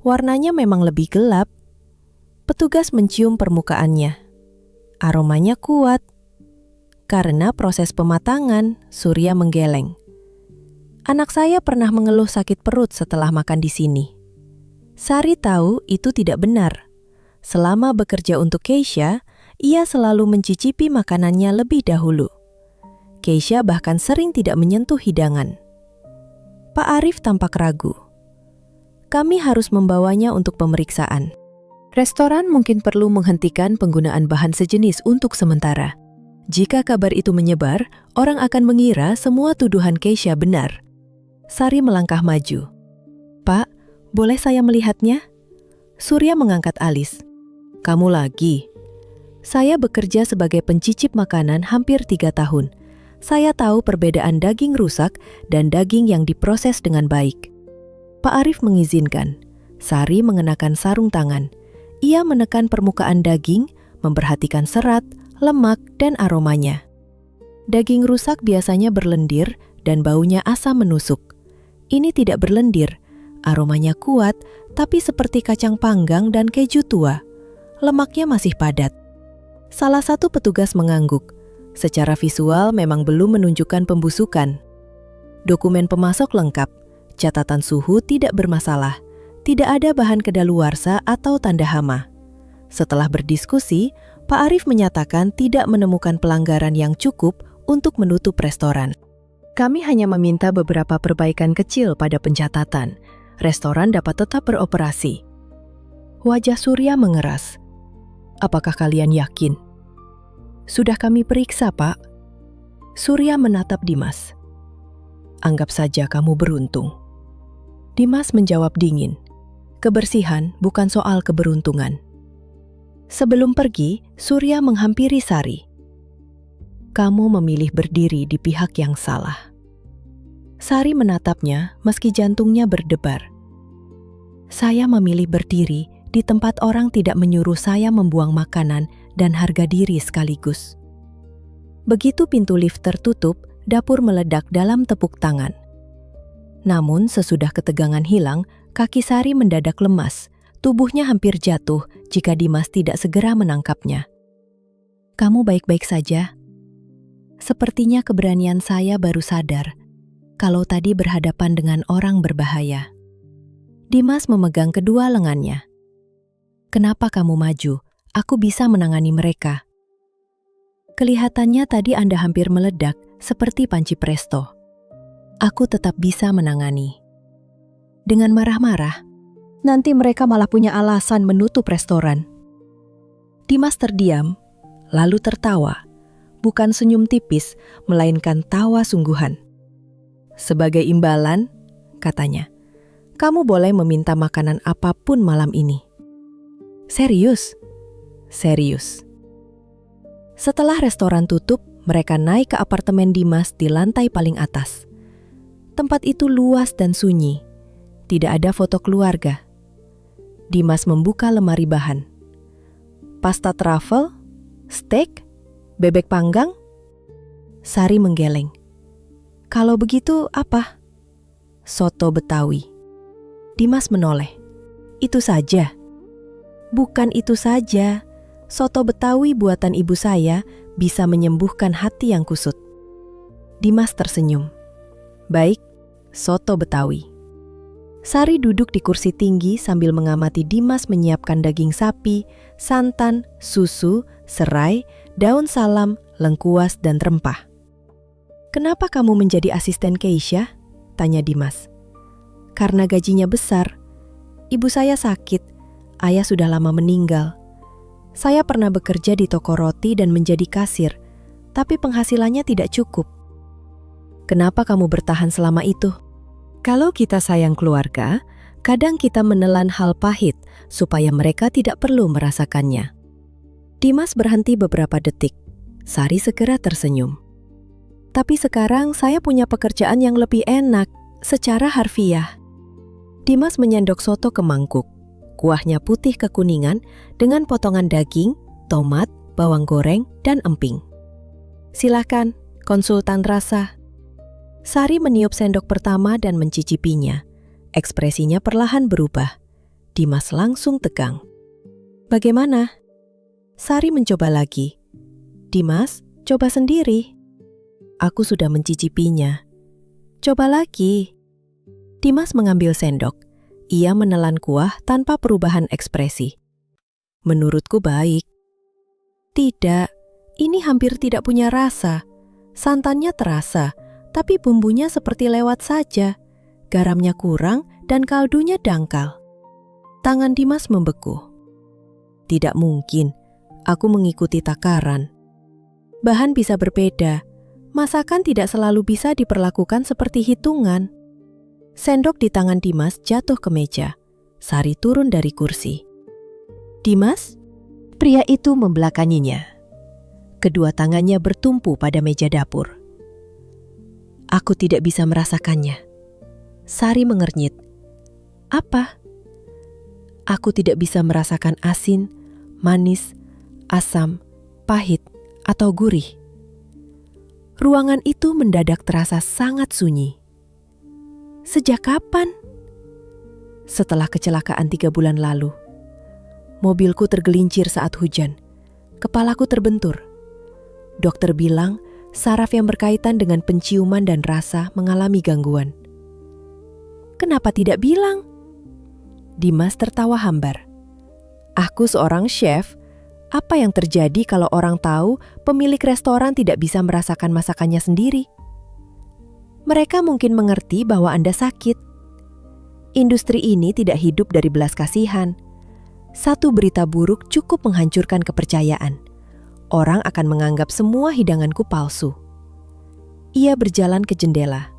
Warnanya memang lebih gelap. Petugas mencium permukaannya. Aromanya kuat. Karena proses pematangan, Surya menggeleng. Anak saya pernah mengeluh sakit perut setelah makan di sini. Sari tahu itu tidak benar. Selama bekerja untuk Keisha, ia selalu mencicipi makanannya lebih dahulu. Keisha bahkan sering tidak menyentuh hidangan. Pak Arif tampak ragu. Kami harus membawanya untuk pemeriksaan. Restoran mungkin perlu menghentikan penggunaan bahan sejenis untuk sementara. Jika kabar itu menyebar, orang akan mengira semua tuduhan Keisha benar. Sari melangkah maju. Pak, boleh saya melihatnya? Surya mengangkat alis. Kamu lagi? Saya bekerja sebagai pencicip makanan hampir 3 tahun. Saya tahu perbedaan daging rusak dan daging yang diproses dengan baik. Pak Arif mengizinkan. Sari mengenakan sarung tangan. Ia menekan permukaan daging, memperhatikan serat, lemak, dan aromanya. Daging rusak biasanya berlendir dan baunya asam menusuk. Ini tidak berlendir, aromanya kuat, tapi seperti kacang panggang dan keju tua. Lemaknya masih padat. Salah satu petugas mengangguk. Secara visual memang belum menunjukkan pembusukan. Dokumen pemasok lengkap, catatan suhu tidak bermasalah, tidak ada bahan kedaluarsa atau tanda hama. Setelah berdiskusi, Pak Arif menyatakan tidak menemukan pelanggaran yang cukup untuk menutup restoran. Kami hanya meminta beberapa perbaikan kecil pada pencatatan. Restoran dapat tetap beroperasi. Wajah Surya mengeras. Apakah kalian yakin? Sudah kami periksa, Pak. Surya menatap Dimas. Anggap saja kamu beruntung. Dimas menjawab dingin. Kebersihan bukan soal keberuntungan. Sebelum pergi, Surya menghampiri Sari. Kamu memilih berdiri di pihak yang salah. Sari menatapnya meski jantungnya berdebar. Saya memilih berdiri di tempat orang tidak menyuruh saya membuang makanan dan harga diri sekaligus. Begitu pintu lift tertutup, dapur meledak dalam tepuk tangan. Namun sesudah ketegangan hilang, kaki Sari mendadak lemas. Tubuhnya hampir jatuh jika Dimas tidak segera menangkapnya. Kamu baik-baik saja? Sepertinya keberanian saya baru sadar kalau tadi berhadapan dengan orang berbahaya. Dimas memegang kedua lengannya. Kenapa kamu maju? Aku bisa menangani mereka. Kelihatannya tadi Anda hampir meledak seperti panci presto. Aku tetap bisa menangani. Dengan marah-marah, nanti mereka malah punya alasan menutup restoran. Dimas terdiam, lalu tertawa. Bukan senyum tipis, melainkan tawa sungguhan. Sebagai imbalan, katanya, kamu boleh meminta makanan apapun malam ini. Serius? Serius. Setelah restoran tutup, mereka naik ke apartemen Dimas di lantai paling atas. Tempat itu luas dan sunyi. Tidak ada foto keluarga. Dimas membuka lemari bahan. Pasta truffle, steak, bebek panggang. Sari menggeleng. Kalau begitu apa? Soto Betawi. Dimas menoleh. Itu saja. Bukan itu saja. Soto Betawi buatan ibu saya bisa menyembuhkan hati yang kusut. Dimas tersenyum. Baik, soto Betawi. Sari duduk di kursi tinggi sambil mengamati Dimas menyiapkan daging sapi, santan, susu, serai, daun salam, lengkuas, dan rempah. Kenapa kamu menjadi asisten Keisha? Tanya Dimas. Karena gajinya besar. Ibu saya sakit, ayah sudah lama meninggal. Saya pernah bekerja di toko roti dan menjadi kasir, tapi penghasilannya tidak cukup. Kenapa kamu bertahan selama itu? Kalau kita sayang keluarga, kadang kita menelan hal pahit supaya mereka tidak perlu merasakannya. Dimas berhenti beberapa detik. Sari segera tersenyum. Tapi sekarang saya punya pekerjaan yang lebih enak, secara harfiah. Dimas menyendok soto ke mangkuk. Kuahnya putih kekuningan dengan potongan daging, tomat, bawang goreng, dan emping. Silakan, konsultan rasa. Sari meniup sendok pertama dan mencicipinya. Ekspresinya perlahan berubah. Dimas langsung tegang. Bagaimana? Sari mencoba lagi. Dimas, coba sendiri. Aku sudah mencicipinya. Coba lagi. Dimas mengambil sendok. Ia menelan kuah tanpa perubahan ekspresi. Menurutku baik. Tidak, ini hampir tidak punya rasa. Santannya terasa, tapi bumbunya seperti lewat saja. Garamnya kurang dan kaldunya dangkal. Tangan Dimas membeku. Tidak mungkin, aku mengikuti takaran. Bahan bisa berbeda. Masakan tidak selalu bisa diperlakukan seperti hitungan. Sendok di tangan Dimas jatuh ke meja. Sari turun dari kursi. Dimas? Pria itu membelakanginya. Kedua tangannya bertumpu pada meja dapur. Aku tidak bisa merasakannya. Sari mengernyit. Apa? Aku tidak bisa merasakan asin, manis, asam, pahit, atau gurih. Ruangan itu mendadak terasa sangat sunyi. Sejak kapan? Setelah kecelakaan 3 bulan lalu. Mobilku tergelincir saat hujan. Kepalaku terbentur. Dokter bilang saraf yang berkaitan dengan penciuman dan rasa mengalami gangguan. Kenapa tidak bilang? Dimas tertawa hambar. Aku seorang chef. Apa yang terjadi kalau orang tahu pemilik restoran tidak bisa merasakan masakannya sendiri? Mereka mungkin mengerti bahwa Anda sakit. Industri ini tidak hidup dari belas kasihan. Satu berita buruk cukup menghancurkan kepercayaan. Orang akan menganggap semua hidanganku palsu. Ia berjalan ke jendela.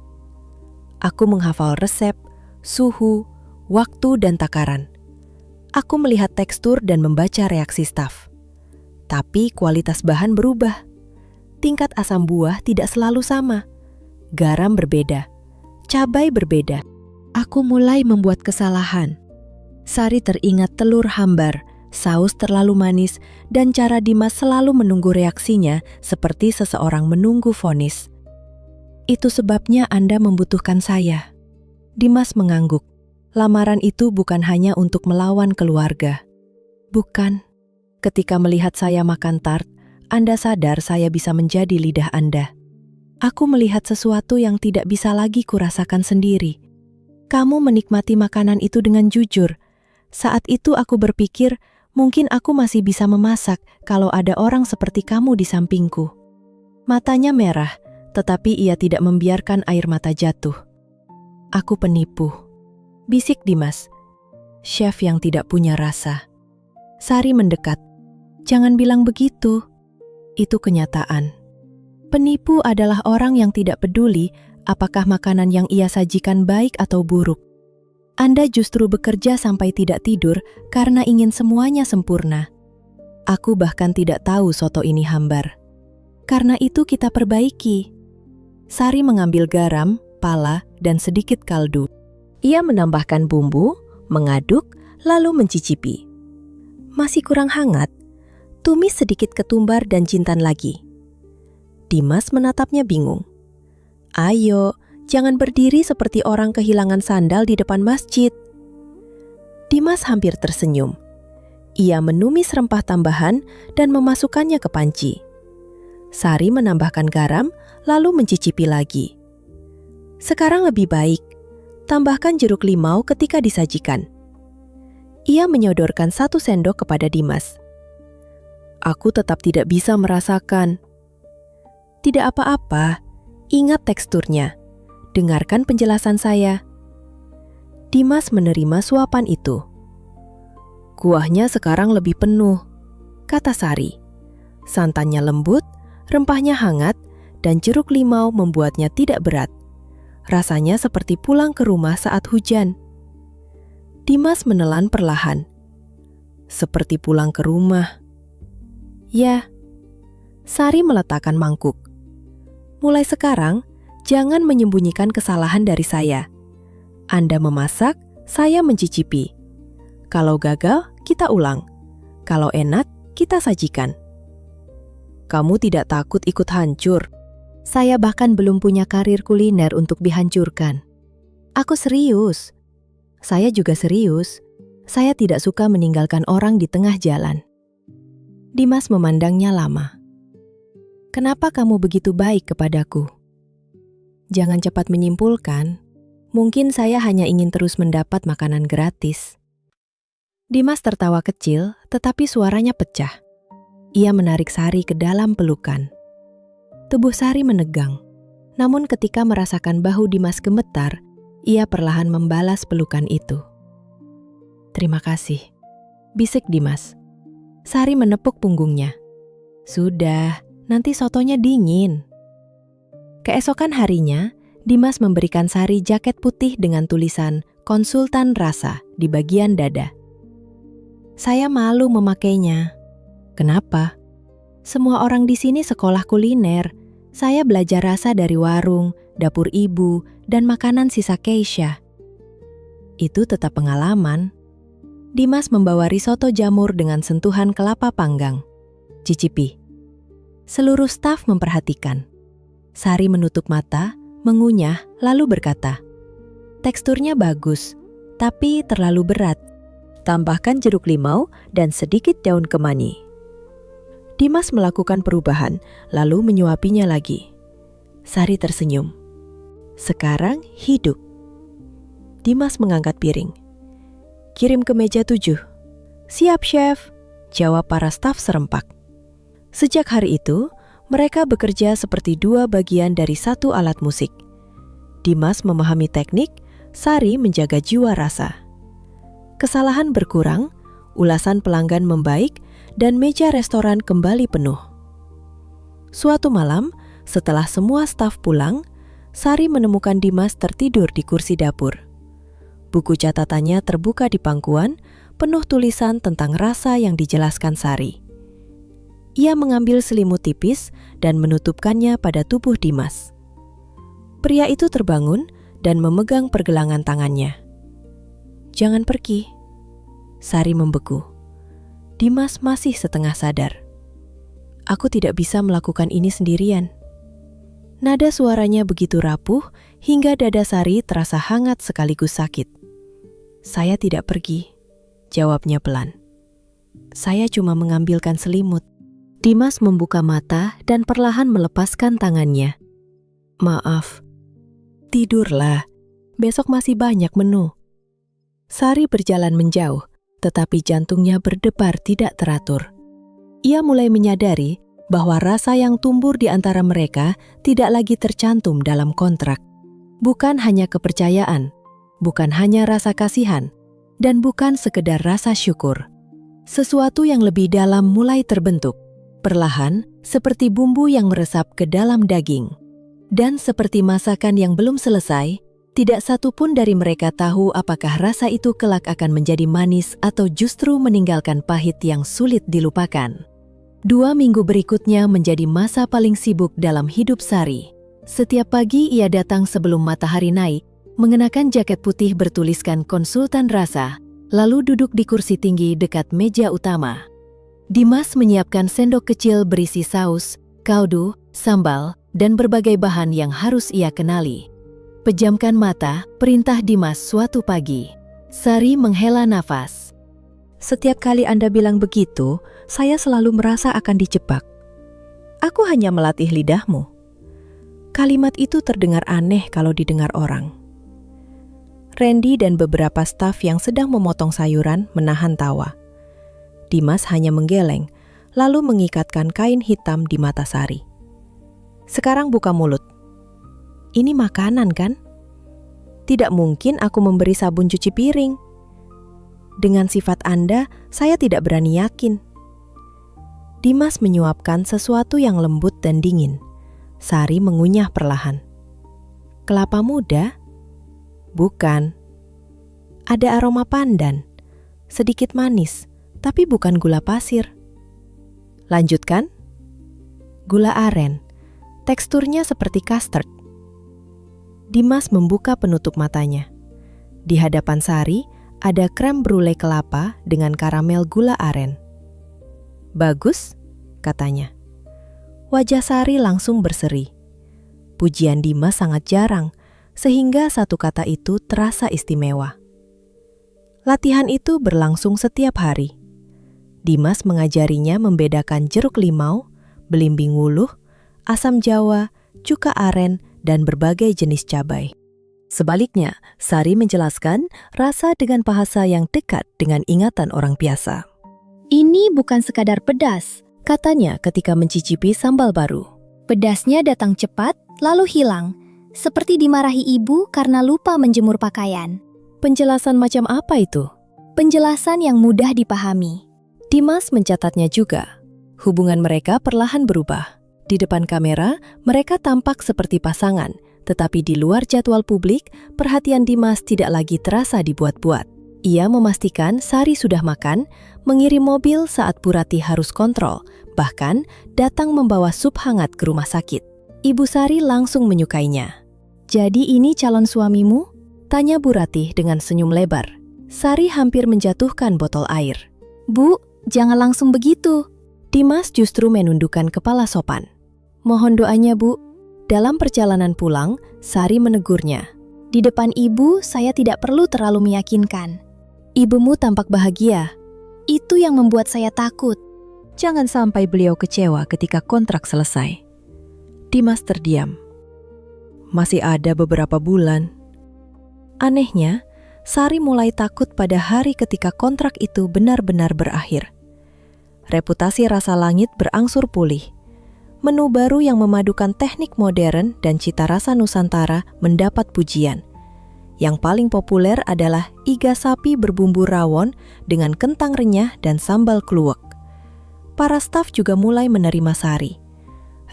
Aku menghafal resep, suhu, waktu, dan takaran. Aku melihat tekstur dan membaca reaksi staf. Tapi kualitas bahan berubah. Tingkat asam buah tidak selalu sama. Garam berbeda. Cabai berbeda. Aku mulai membuat kesalahan. Sari teringat telur hambar, saus terlalu manis, dan cara Dimas selalu menunggu reaksinya seperti seseorang menunggu vonis. Itu sebabnya Anda membutuhkan saya. Dimas mengangguk. Lamaran itu bukan hanya untuk melawan keluarga. Bukan. Ketika melihat saya makan tart, Anda sadar saya bisa menjadi lidah Anda. Aku melihat sesuatu yang tidak bisa lagi kurasakan sendiri. Kamu menikmati makanan itu dengan jujur. Saat itu aku berpikir, mungkin aku masih bisa memasak kalau ada orang seperti kamu di sampingku. Matanya merah, tetapi ia tidak membiarkan air mata jatuh. Aku penipu. Bisik Dimas. Chef yang tidak punya rasa. Sari mendekat. Jangan bilang begitu. Itu kenyataan. Penipu adalah orang yang tidak peduli apakah makanan yang ia sajikan baik atau buruk. Anda justru bekerja sampai tidak tidur karena ingin semuanya sempurna. Aku bahkan tidak tahu soto ini hambar. Karena itu kita perbaiki. Sari mengambil garam, pala, dan sedikit kaldu. Ia menambahkan bumbu, mengaduk, lalu mencicipi. Masih kurang hangat. Tumis sedikit ketumbar dan jintan lagi. Dimas menatapnya bingung. Ayo, jangan berdiri seperti orang kehilangan sandal di depan masjid. Dimas hampir tersenyum. Ia menumis rempah tambahan dan memasukkannya ke panci. Sari menambahkan garam, lalu mencicipi lagi. Sekarang lebih baik. Tambahkan jeruk limau ketika disajikan. Ia menyodorkan 1 sendok kepada Dimas. Aku tetap tidak bisa merasakan. Tidak apa-apa, ingat teksturnya. Dengarkan penjelasan saya. Dimas menerima suapan itu. Kuahnya sekarang lebih penuh, kata Sari. Santannya lembut, rempahnya hangat, dan jeruk limau membuatnya tidak berat. Rasanya seperti pulang ke rumah saat hujan. Dimas menelan perlahan. Seperti pulang ke rumah. Ya. Sari meletakkan mangkuk. Mulai sekarang, jangan menyembunyikan kesalahan dari saya. Anda memasak, saya mencicipi. Kalau gagal, kita ulang. Kalau enak, kita sajikan. Kamu tidak takut ikut hancur? Saya bahkan belum punya karir kuliner untuk dihancurkan. Aku serius. Saya juga serius. Saya tidak suka meninggalkan orang di tengah jalan. Dimas memandangnya lama. Kenapa kamu begitu baik kepadaku? Jangan cepat menyimpulkan. Mungkin saya hanya ingin terus mendapat makanan gratis. Dimas tertawa kecil, tetapi suaranya pecah. Ia menarik Sari ke dalam pelukan. Tubuh Sari menegang. Namun ketika merasakan bahu Dimas gemetar, ia perlahan membalas pelukan itu. "Terima kasih," bisik Dimas. Sari menepuk punggungnya. "Sudah, nanti sotonya dingin." Keesokan harinya, Dimas memberikan Sari jaket putih dengan tulisan Konsultan Rasa di bagian dada. "Saya malu memakainya." "Kenapa?" "Semua orang di sini sekolah kuliner. Saya belajar rasa dari warung, dapur ibu, dan makanan sisa Keisha." "Itu tetap pengalaman." Dimas membawa risotto jamur dengan sentuhan kelapa panggang. "Cicipi." Seluruh staf memperhatikan. Sari menutup mata, mengunyah, lalu berkata, "Teksturnya bagus, tapi terlalu berat. Tambahkan jeruk limau dan sedikit daun kemani." Dimas melakukan perubahan, lalu menyuapinya lagi. Sari tersenyum. "Sekarang hidup." Dimas mengangkat piring. "Kirim ke meja 7. "Siap, Chef," jawab para staf serempak. Sejak hari itu, mereka bekerja seperti dua bagian dari satu alat musik. Dimas memahami teknik, Sari menjaga jiwa rasa. Kesalahan berkurang, ulasan pelanggan membaik, dan meja restoran kembali penuh. Suatu malam, setelah semua staf pulang, Sari menemukan Dimas tertidur di kursi dapur. Buku catatannya terbuka di pangkuan, penuh tulisan tentang rasa yang dijelaskan Sari. Ia mengambil selimut tipis dan menutupkannya pada tubuh Dimas. Pria itu terbangun dan memegang pergelangan tangannya. "Jangan pergi." Sari membeku. Dimas masih setengah sadar. "Aku tidak bisa melakukan ini sendirian." Nada suaranya begitu rapuh hingga dada Sari terasa hangat sekaligus sakit. "Saya tidak pergi," jawabnya pelan. "Saya cuma mengambilkan selimut." Dimas membuka mata dan perlahan melepaskan tangannya. "Maaf." "Tidurlah. Besok masih banyak menu." Sari berjalan menjauh, tetapi jantungnya berdebar tidak teratur. Ia mulai menyadari bahwa rasa yang tumbuh di antara mereka tidak lagi tercantum dalam kontrak. Bukan hanya kepercayaan, bukan hanya rasa kasihan, dan bukan sekedar rasa syukur. Sesuatu yang lebih dalam mulai terbentuk, perlahan seperti bumbu yang meresap ke dalam daging. Dan seperti masakan yang belum selesai, tidak satu pun dari mereka tahu apakah rasa itu kelak akan menjadi manis atau justru meninggalkan pahit yang sulit dilupakan. 2 minggu berikutnya menjadi masa paling sibuk dalam hidup Sari. Setiap pagi ia datang sebelum matahari naik, mengenakan jaket putih bertuliskan Konsultan Rasa, lalu duduk di kursi tinggi dekat meja utama. Dimas menyiapkan sendok kecil berisi saus, kaldu, sambal, dan berbagai bahan yang harus ia kenali. Pejamkan mata, perintah Dimas suatu pagi. Sari menghela nafas. "Setiap kali Anda bilang begitu, saya selalu merasa akan dijebak. Aku hanya melatih lidahmu." Kalimat itu terdengar aneh kalau didengar orang. Randy dan beberapa staf yang sedang memotong sayuran menahan tawa. Dimas hanya menggeleng, lalu mengikatkan kain hitam di mata Sari. "Sekarang buka mulut." "Ini makanan kan? Tidak mungkin aku memberi sabun cuci piring. Dengan sifat Anda, saya tidak berani yakin." Dimas menyuapkan sesuatu yang lembut dan dingin. Sari mengunyah perlahan. "Kelapa muda?" "Bukan." "Ada aroma pandan, sedikit manis, tapi bukan gula pasir." "Lanjutkan." "Gula aren, teksturnya seperti custard." Dimas membuka penutup matanya. Di hadapan Sari ada krem brulee kelapa dengan karamel gula aren. "Bagus," katanya. Wajah Sari langsung berseri. Pujian Dimas sangat jarang, sehingga satu kata itu terasa istimewa. Latihan itu berlangsung setiap hari. Dimas mengajarinya membedakan jeruk limau, belimbing wuluh, asam jawa, cuka aren, dan berbagai jenis cabai. Sebaliknya, Sari menjelaskan rasa dengan bahasa yang dekat dengan ingatan orang biasa. "Ini bukan sekadar pedas," katanya ketika mencicipi sambal baru. Pedasnya datang cepat, lalu hilang, seperti dimarahi ibu karena lupa menjemur pakaian. Penjelasan macam apa itu? Penjelasan yang mudah dipahami. Dimas mencatatnya juga. Hubungan mereka perlahan berubah. Di depan kamera, mereka tampak seperti pasangan, tetapi di luar jadwal publik, perhatian Dimas tidak lagi terasa dibuat-buat. Ia memastikan Sari sudah makan, mengirim mobil saat Bu Ratih harus kontrol, bahkan datang membawa sup hangat ke rumah sakit. Ibu Sari langsung menyukainya. Jadi ini calon suamimu? Tanya Bu Ratih dengan senyum lebar. Sari hampir menjatuhkan botol air. Bu, jangan langsung begitu. Dimas justru menundukkan kepala sopan. Mohon doanya, Bu. Dalam perjalanan pulang, Sari menegurnya. Di depan ibu, saya tidak perlu terlalu meyakinkan. Ibumu tampak bahagia. Itu yang membuat saya takut. Jangan sampai beliau kecewa ketika kontrak selesai. Dimas terdiam. Masih ada beberapa bulan. Anehnya, Sari mulai takut pada hari ketika kontrak itu benar-benar berakhir. Reputasi Rasa Langit berangsur pulih. Menu baru yang memadukan teknik modern dan cita rasa Nusantara mendapat pujian. Yang paling populer adalah iga sapi berbumbu rawon dengan kentang renyah dan sambal kluwek. Para staf juga mulai menerima Sari.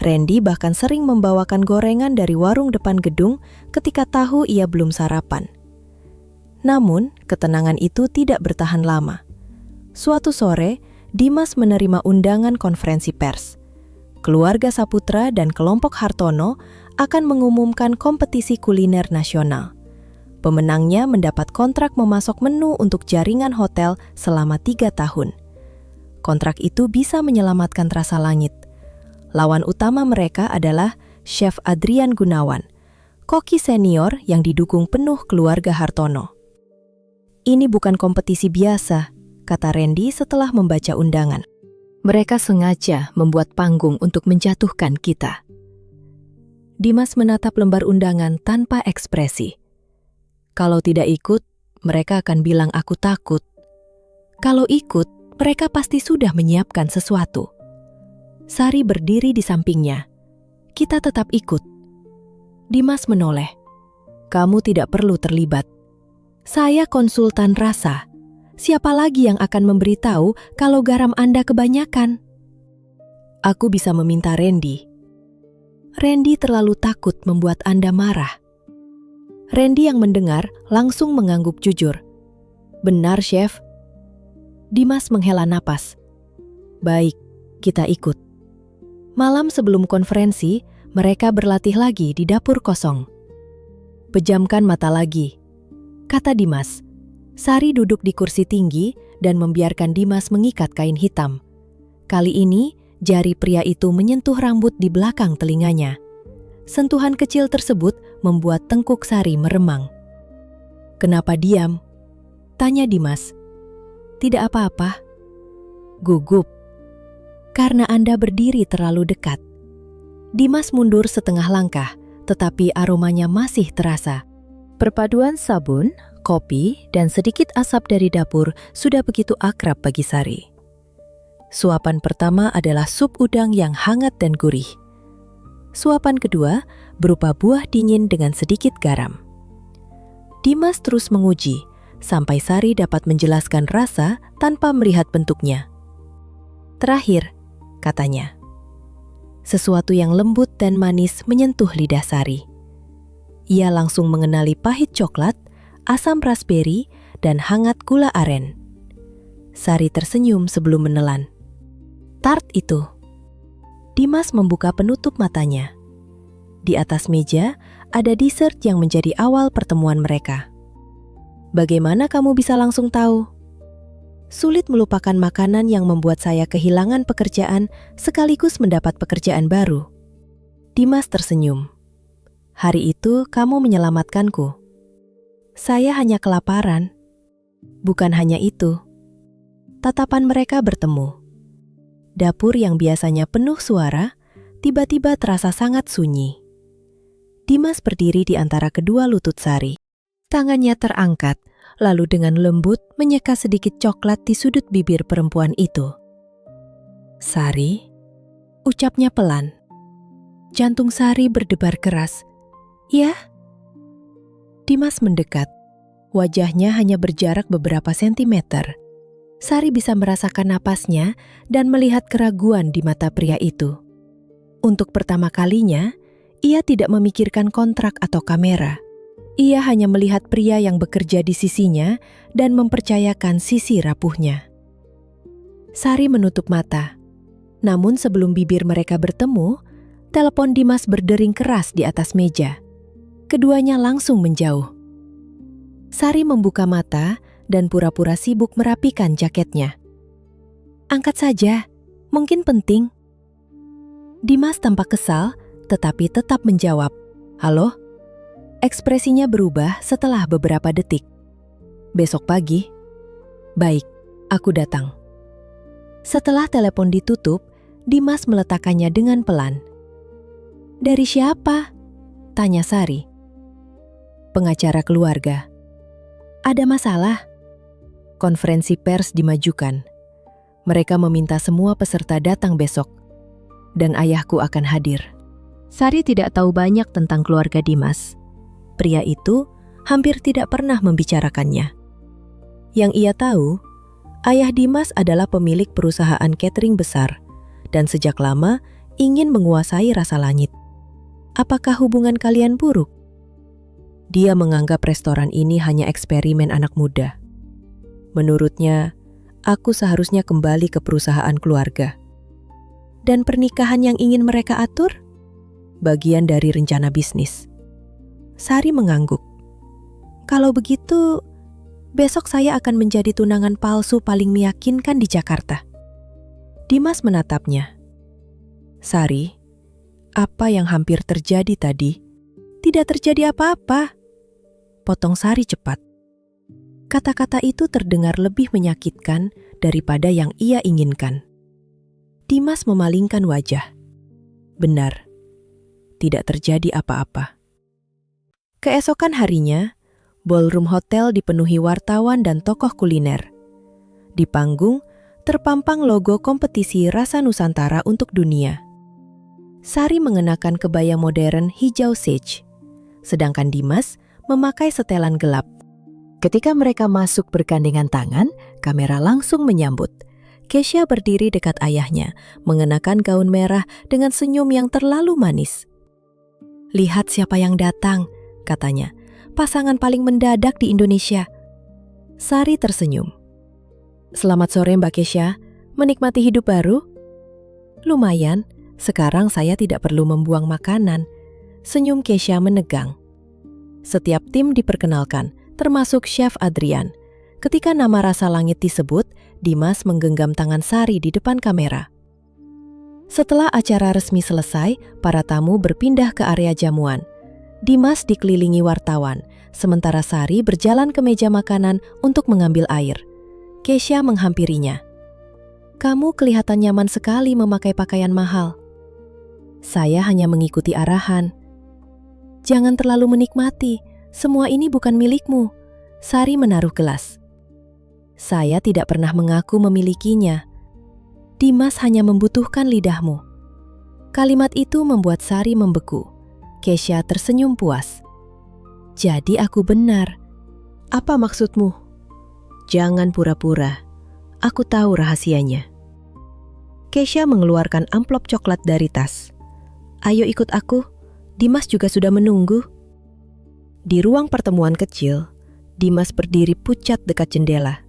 Randy bahkan sering membawakan gorengan dari warung depan gedung ketika tahu ia belum sarapan. Namun, ketenangan itu tidak bertahan lama. Suatu sore, Dimas menerima undangan konferensi pers. Keluarga Saputra dan kelompok Hartono akan mengumumkan kompetisi kuliner nasional. Pemenangnya mendapat kontrak memasok menu untuk jaringan hotel selama 3 tahun. Kontrak itu bisa menyelamatkan Rasa Langit. Lawan utama mereka adalah Chef Adrian Gunawan, koki senior yang didukung penuh keluarga Hartono. Ini bukan kompetisi biasa, kata Randy setelah membaca undangan. Mereka sengaja membuat panggung untuk menjatuhkan kita. Dimas menatap lembar undangan tanpa ekspresi. Kalau tidak ikut, mereka akan bilang aku takut. Kalau ikut, mereka pasti sudah menyiapkan sesuatu. Sari berdiri di sampingnya. Kita tetap ikut. Dimas menoleh. Kamu tidak perlu terlibat. Saya konsultan rasa. Siapa lagi yang akan memberitahu kalau garam Anda kebanyakan? Aku bisa meminta Randy. Randy terlalu takut membuat Anda marah. Randy yang mendengar langsung mengangguk jujur. Benar, Chef. Dimas menghela napas. Baik, kita ikut. Malam sebelum konferensi, mereka berlatih lagi di dapur kosong. Pejamkan mata lagi, kata Dimas. Sari duduk di kursi tinggi dan membiarkan Dimas mengikat kain hitam. Kali ini, jari pria itu menyentuh rambut di belakang telinganya. Sentuhan kecil tersebut membuat tengkuk Sari meremang. Kenapa diam? Tanya Dimas. Tidak apa-apa. Gugup. Karena Anda berdiri terlalu dekat. Dimas mundur setengah langkah, tetapi aromanya masih terasa. Perpaduan sabun, kopi, dan sedikit asap dari dapur sudah begitu akrab bagi Sari. Suapan pertama adalah sup udang yang hangat dan gurih. Suapan kedua berupa buah dingin dengan sedikit garam. Dimas terus menguji, sampai Sari dapat menjelaskan rasa tanpa melihat bentuknya. Terakhir, katanya. Sesuatu yang lembut dan manis menyentuh lidah Sari. Ia langsung mengenali pahit coklat, asam raspberry, dan hangat gula aren. Sari tersenyum sebelum menelan. Tart itu. Dimas membuka penutup matanya. Di atas meja ada dessert yang menjadi awal pertemuan mereka. Bagaimana kamu bisa langsung tahu? Sulit melupakan makanan yang membuat saya kehilangan pekerjaan sekaligus mendapat pekerjaan baru. Dimas tersenyum. Hari itu kamu menyelamatkanku. Saya hanya kelaparan. Bukan hanya itu. Tatapan mereka bertemu. Dapur yang biasanya penuh suara, tiba-tiba terasa sangat sunyi. Dimas berdiri di antara kedua lutut Sari. Tangannya terangkat, lalu dengan lembut menyeka sedikit coklat di sudut bibir perempuan itu. Sari, ucapnya pelan. Jantung Sari berdebar keras. "Ya?" Dimas mendekat. Wajahnya hanya berjarak beberapa sentimeter. Sari bisa merasakan napasnya dan melihat keraguan di mata pria itu. Untuk pertama kalinya, ia tidak memikirkan kontrak atau kamera. Ia hanya melihat pria yang bekerja di sisinya dan mempercayakan sisi rapuhnya. Sari menutup mata. Namun sebelum bibir mereka bertemu, telepon Dimas berdering keras di atas meja. Keduanya langsung menjauh. Sari membuka mata dan pura-pura sibuk merapikan jaketnya. "Angkat saja, mungkin penting." Dimas tampak kesal, tetapi tetap menjawab, "Halo?" Ekspresinya berubah setelah beberapa detik. "Besok pagi?" "Baik, aku datang." Setelah telepon ditutup, Dimas meletakkannya dengan pelan. "Dari siapa?" tanya Sari. "Pengacara keluarga." "Ada masalah?" Konferensi pers dimajukan. Mereka meminta semua peserta datang besok, dan ayahku akan hadir. Sari tidak tahu banyak tentang keluarga Dimas. Pria itu hampir tidak pernah membicarakannya. Yang ia tahu, ayah Dimas adalah pemilik perusahaan catering besar dan sejak lama ingin menguasai rasa langit. Apakah hubungan kalian buruk? Dia menganggap restoran ini hanya eksperimen anak muda. Menurutnya, aku seharusnya kembali ke perusahaan keluarga. Dan pernikahan yang ingin mereka atur? Bagian dari rencana bisnis. Sari mengangguk. "Kalau begitu, besok saya akan menjadi tunangan palsu paling meyakinkan di Jakarta." Dimas menatapnya. "Sari, apa yang hampir terjadi tadi?" "Tidak terjadi apa-apa," potong Sari cepat. Kata-kata itu terdengar lebih menyakitkan daripada yang ia inginkan. Dimas memalingkan wajah. Benar, tidak terjadi apa-apa. Keesokan harinya, ballroom hotel dipenuhi wartawan dan tokoh kuliner. Di panggung, terpampang logo kompetisi rasa Nusantara untuk dunia. Sari mengenakan kebaya modern hijau sage, sedangkan Dimas memakai setelan gelap. Ketika mereka masuk bergandengan tangan, kamera langsung menyambut. Kesha berdiri dekat ayahnya, mengenakan gaun merah dengan senyum yang terlalu manis. "Lihat siapa yang datang," katanya. "Pasangan paling mendadak di Indonesia." Sari tersenyum. "Selamat sore Mbak Kesha, menikmati hidup baru?" "Lumayan, sekarang saya tidak perlu membuang makanan." Senyum Kesha menegang. Setiap tim diperkenalkan, termasuk Chef Adrian. Ketika nama Rasa Langit disebut, Dimas menggenggam tangan Sari di depan kamera. Setelah acara resmi selesai, para tamu berpindah ke area jamuan. Dimas dikelilingi wartawan, sementara Sari berjalan ke meja makanan untuk mengambil air. Kesha menghampirinya. "Kamu kelihatan nyaman sekali memakai pakaian mahal." "Saya hanya mengikuti arahan." "Jangan terlalu menikmati. Semua ini bukan milikmu." Sari menaruh gelas. "Saya tidak pernah mengaku memilikinya. Dimas hanya membutuhkan lidahmu." Kalimat itu membuat Sari membeku. Kesha tersenyum puas. "Jadi aku benar." "Apa maksudmu?" "Jangan pura-pura. Aku tahu rahasianya." Kesha mengeluarkan amplop coklat dari tas. "Ayo ikut aku. Dimas juga sudah menunggu." Di ruang pertemuan kecil, Dimas berdiri pucat dekat jendela.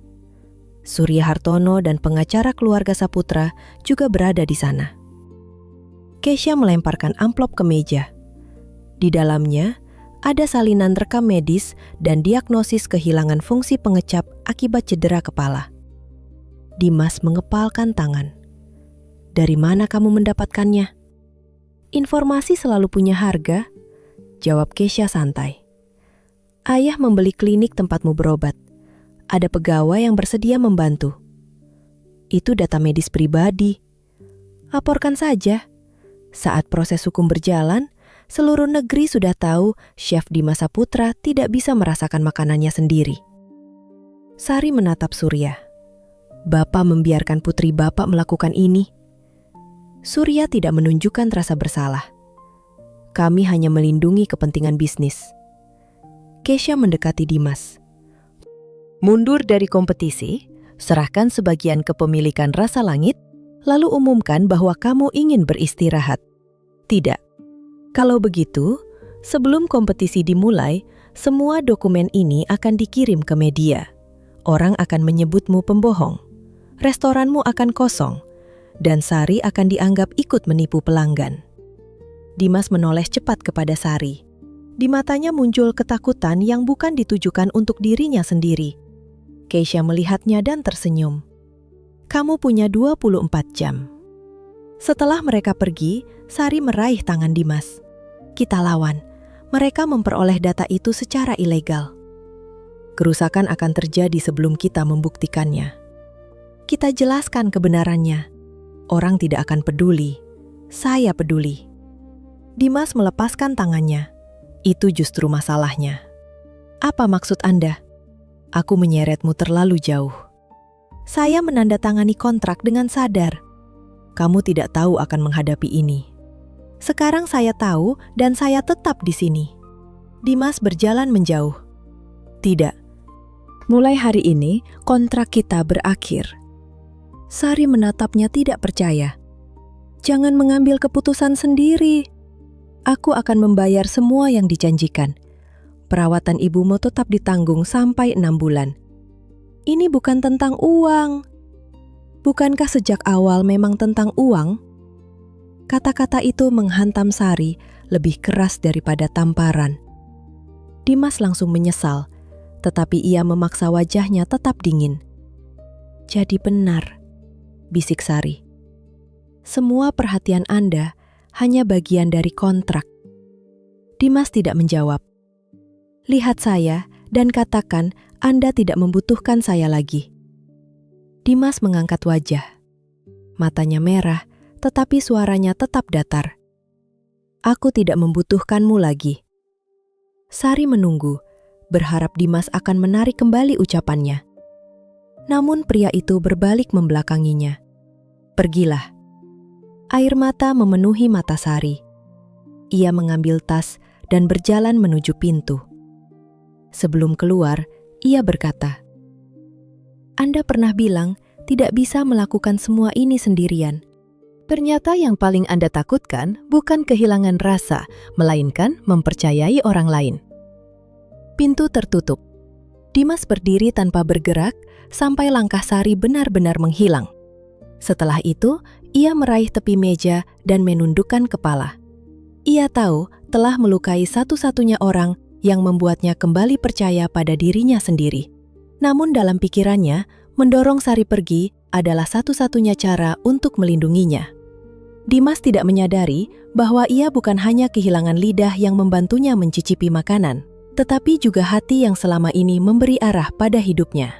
Surya Hartono dan pengacara keluarga Saputra juga berada di sana. Kesha melemparkan amplop ke meja. Di dalamnya, ada salinan rekam medis dan diagnosis kehilangan fungsi pengecap akibat cedera kepala. Dimas mengepalkan tangan. "Dari mana kamu mendapatkannya?" "Informasi selalu punya harga," jawab Kesha santai. "Ayah membeli klinik tempatmu berobat. Ada pegawai yang bersedia membantu." "Itu data medis pribadi." "Laporkan saja. Saat proses hukum berjalan, seluruh negeri sudah tahu Chef Dimas Saputra tidak bisa merasakan makanannya sendiri." Sari menatap Surya. "Bapak membiarkan putri Bapak melakukan ini." Surya tidak menunjukkan rasa bersalah. Kami hanya melindungi kepentingan bisnis. Kesha mendekati Dimas. Mundur dari kompetisi, serahkan sebagian kepemilikan Rasa Langit, lalu umumkan bahwa kamu ingin beristirahat. Tidak. Kalau begitu, sebelum kompetisi dimulai, semua dokumen ini akan dikirim ke media. Orang akan menyebutmu pembohong. Restoranmu akan kosong, dan Sari akan dianggap ikut menipu pelanggan. Dimas menoleh cepat kepada Sari. Di matanya muncul ketakutan yang bukan ditujukan untuk dirinya sendiri. Kesha melihatnya dan tersenyum. Kamu punya 24 jam. Setelah mereka pergi, Sari meraih tangan Dimas. Kita lawan. Mereka memperoleh data itu secara ilegal. Kerusakan akan terjadi sebelum kita membuktikannya. Kita jelaskan kebenarannya. Orang tidak akan peduli. Saya peduli. Dimas melepaskan tangannya. Itu justru masalahnya. Apa maksud Anda? Aku menyeretmu terlalu jauh. Saya menandatangani kontrak dengan sadar. Kamu tidak tahu akan menghadapi ini. Sekarang saya tahu dan saya tetap di sini. Dimas berjalan menjauh. Tidak. Mulai hari ini, kontrak kita berakhir. Sari menatapnya tidak percaya. Jangan mengambil keputusan sendiri. Aku akan membayar semua yang dijanjikan. Perawatan ibumu tetap ditanggung sampai 6 bulan. Ini bukan tentang uang. Bukankah sejak awal memang tentang uang? Kata-kata itu menghantam Sari lebih keras daripada tamparan. Dimas langsung menyesal, tetapi ia memaksa wajahnya tetap dingin. Jadi benar, bisik Sari. Semua perhatian Anda hanya bagian dari kontrak. Dimas tidak menjawab. Lihat saya dan katakan Anda tidak membutuhkan saya lagi. Dimas mengangkat wajah. Matanya merah, tetapi suaranya tetap datar. Aku tidak membutuhkanmu lagi. Sari menunggu, berharap Dimas akan menarik kembali ucapannya. Namun pria itu berbalik membelakanginya. Pergilah. Air mata memenuhi mata Sari. Ia mengambil tas dan berjalan menuju pintu. Sebelum keluar, ia berkata, Anda pernah bilang tidak bisa melakukan semua ini sendirian. Ternyata yang paling Anda takutkan bukan kehilangan rasa, melainkan mempercayai orang lain. Pintu tertutup. Dimas berdiri tanpa bergerak sampai langkah Sari benar-benar menghilang. Setelah itu, ia meraih tepi meja dan menundukkan kepala. Ia tahu telah melukai satu-satunya orang yang membuatnya kembali percaya pada dirinya sendiri. Namun dalam pikirannya, mendorong Sari pergi adalah satu-satunya cara untuk melindunginya. Dimas tidak menyadari bahwa ia bukan hanya kehilangan lidah yang membantunya mencicipi makanan, tetapi juga hati yang selama ini memberi arah pada hidupnya.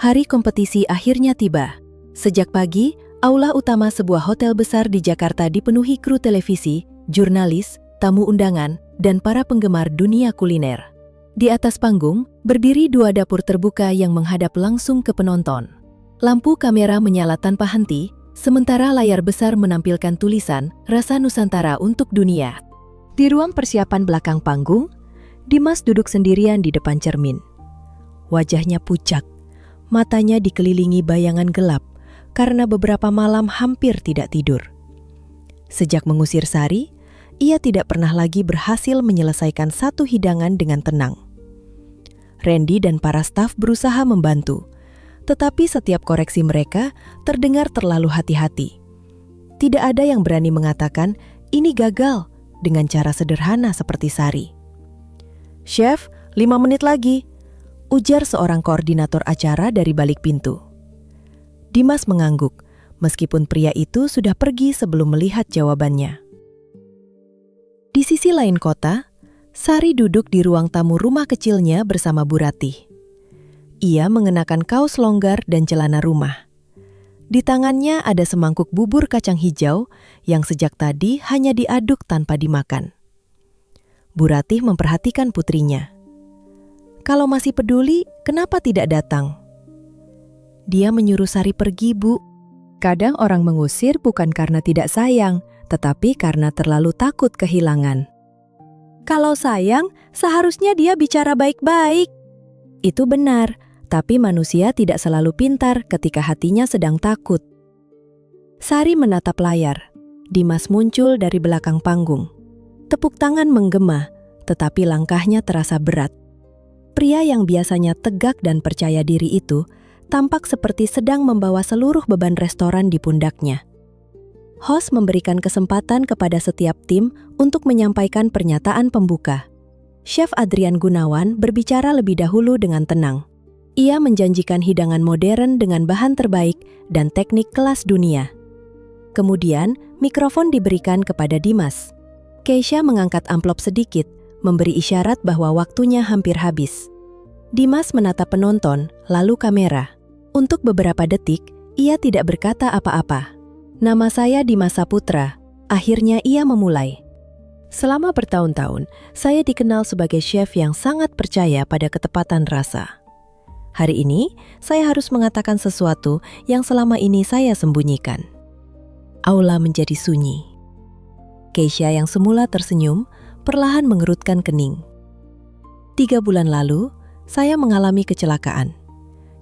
Hari kompetisi akhirnya tiba. Sejak pagi, aula utama sebuah hotel besar di Jakarta dipenuhi kru televisi, jurnalis, tamu undangan, dan para penggemar dunia kuliner. Di atas panggung, berdiri 2 dapur terbuka yang menghadap langsung ke penonton. Lampu kamera menyala tanpa henti, sementara layar besar menampilkan tulisan Rasa Nusantara untuk Dunia. Di ruang persiapan belakang panggung, Dimas duduk sendirian di depan cermin. Wajahnya pucat, matanya dikelilingi bayangan gelap karena beberapa malam hampir tidak tidur. Sejak mengusir Sari, ia tidak pernah lagi berhasil menyelesaikan satu hidangan dengan tenang. Randy dan para staf berusaha membantu, tetapi setiap koreksi mereka terdengar terlalu hati-hati. Tidak ada yang berani mengatakan, ini gagal, dengan cara sederhana seperti Sari. Chef, 5 menit lagi, ujar seorang koordinator acara dari balik pintu. Dimas mengangguk, meskipun pria itu sudah pergi sebelum melihat jawabannya. Di sisi lain kota, Sari duduk di ruang tamu rumah kecilnya bersama Bu Ratih. Ia mengenakan kaos longgar dan celana rumah. Di tangannya ada semangkuk bubur kacang hijau yang sejak tadi hanya diaduk tanpa dimakan. Bu Ratih memperhatikan putrinya. Kalau masih peduli, kenapa tidak datang? Dia menyuruh Sari pergi, Bu. Kadang orang mengusir bukan karena tidak sayang, tetapi karena terlalu takut kehilangan. Kalau sayang, seharusnya dia bicara baik-baik. Itu benar, tapi manusia tidak selalu pintar ketika hatinya sedang takut. Sari menatap layar. Dimas muncul dari belakang panggung. Tepuk tangan menggema, tetapi langkahnya terasa berat. Pria yang biasanya tegak dan percaya diri itu tampak seperti sedang membawa seluruh beban restoran di pundaknya. Host memberikan kesempatan kepada setiap tim untuk menyampaikan pernyataan pembuka. Chef Adrian Gunawan berbicara lebih dahulu dengan tenang. Ia menjanjikan hidangan modern dengan bahan terbaik dan teknik kelas dunia. Kemudian, mikrofon diberikan kepada Dimas. Keisha mengangkat amplop sedikit, memberi isyarat bahwa waktunya hampir habis. Dimas menatap penonton, lalu kamera. Untuk beberapa detik, ia tidak berkata apa-apa. "Nama saya Dimas Saputra." Akhirnya ia memulai. "Selama bertahun-tahun, saya dikenal sebagai chef yang sangat percaya pada ketepatan rasa. Hari ini, saya harus mengatakan sesuatu yang selama ini saya sembunyikan." Aula menjadi sunyi. Keisha yang semula tersenyum, perlahan mengerutkan kening. 3 bulan lalu, saya mengalami kecelakaan.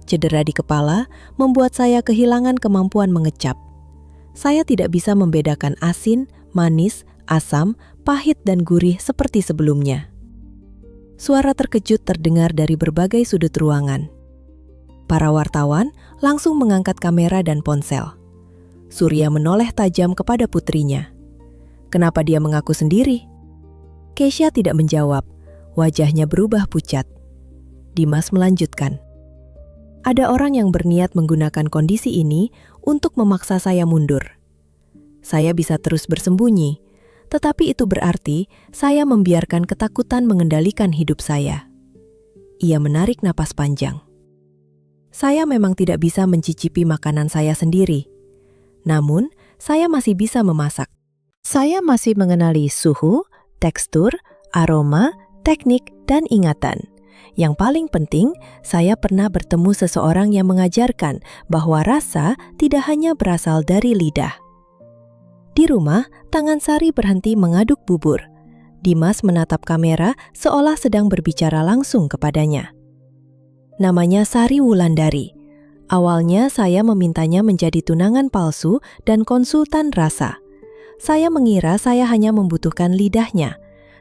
Cedera di kepala membuat saya kehilangan kemampuan mengecap. Saya tidak bisa membedakan asin, manis, asam, pahit dan gurih seperti sebelumnya. Suara terkejut terdengar dari berbagai sudut ruangan. Para wartawan langsung mengangkat kamera dan ponsel. Surya menoleh tajam kepada putrinya. Kenapa dia mengaku sendiri? Keisha tidak menjawab. Wajahnya berubah pucat. Dimas melanjutkan. Ada orang yang berniat menggunakan kondisi ini untuk memaksa saya mundur. Saya bisa terus bersembunyi, tetapi itu berarti saya membiarkan ketakutan mengendalikan hidup saya. Ia menarik napas panjang. Saya memang tidak bisa mencicipi makanan saya sendiri. Namun, saya masih bisa memasak. Saya masih mengenali suhu, tekstur, aroma, teknik, dan ingatan. Yang paling penting, saya pernah bertemu seseorang yang mengajarkan bahwa rasa tidak hanya berasal dari lidah. Di rumah, tangan Sari berhenti mengaduk bubur. Dimas menatap kamera seolah sedang berbicara langsung kepadanya. Namanya Sari Wulandari. Awalnya saya memintanya menjadi tunangan palsu dan konsultan rasa. Saya mengira saya hanya membutuhkan lidahnya.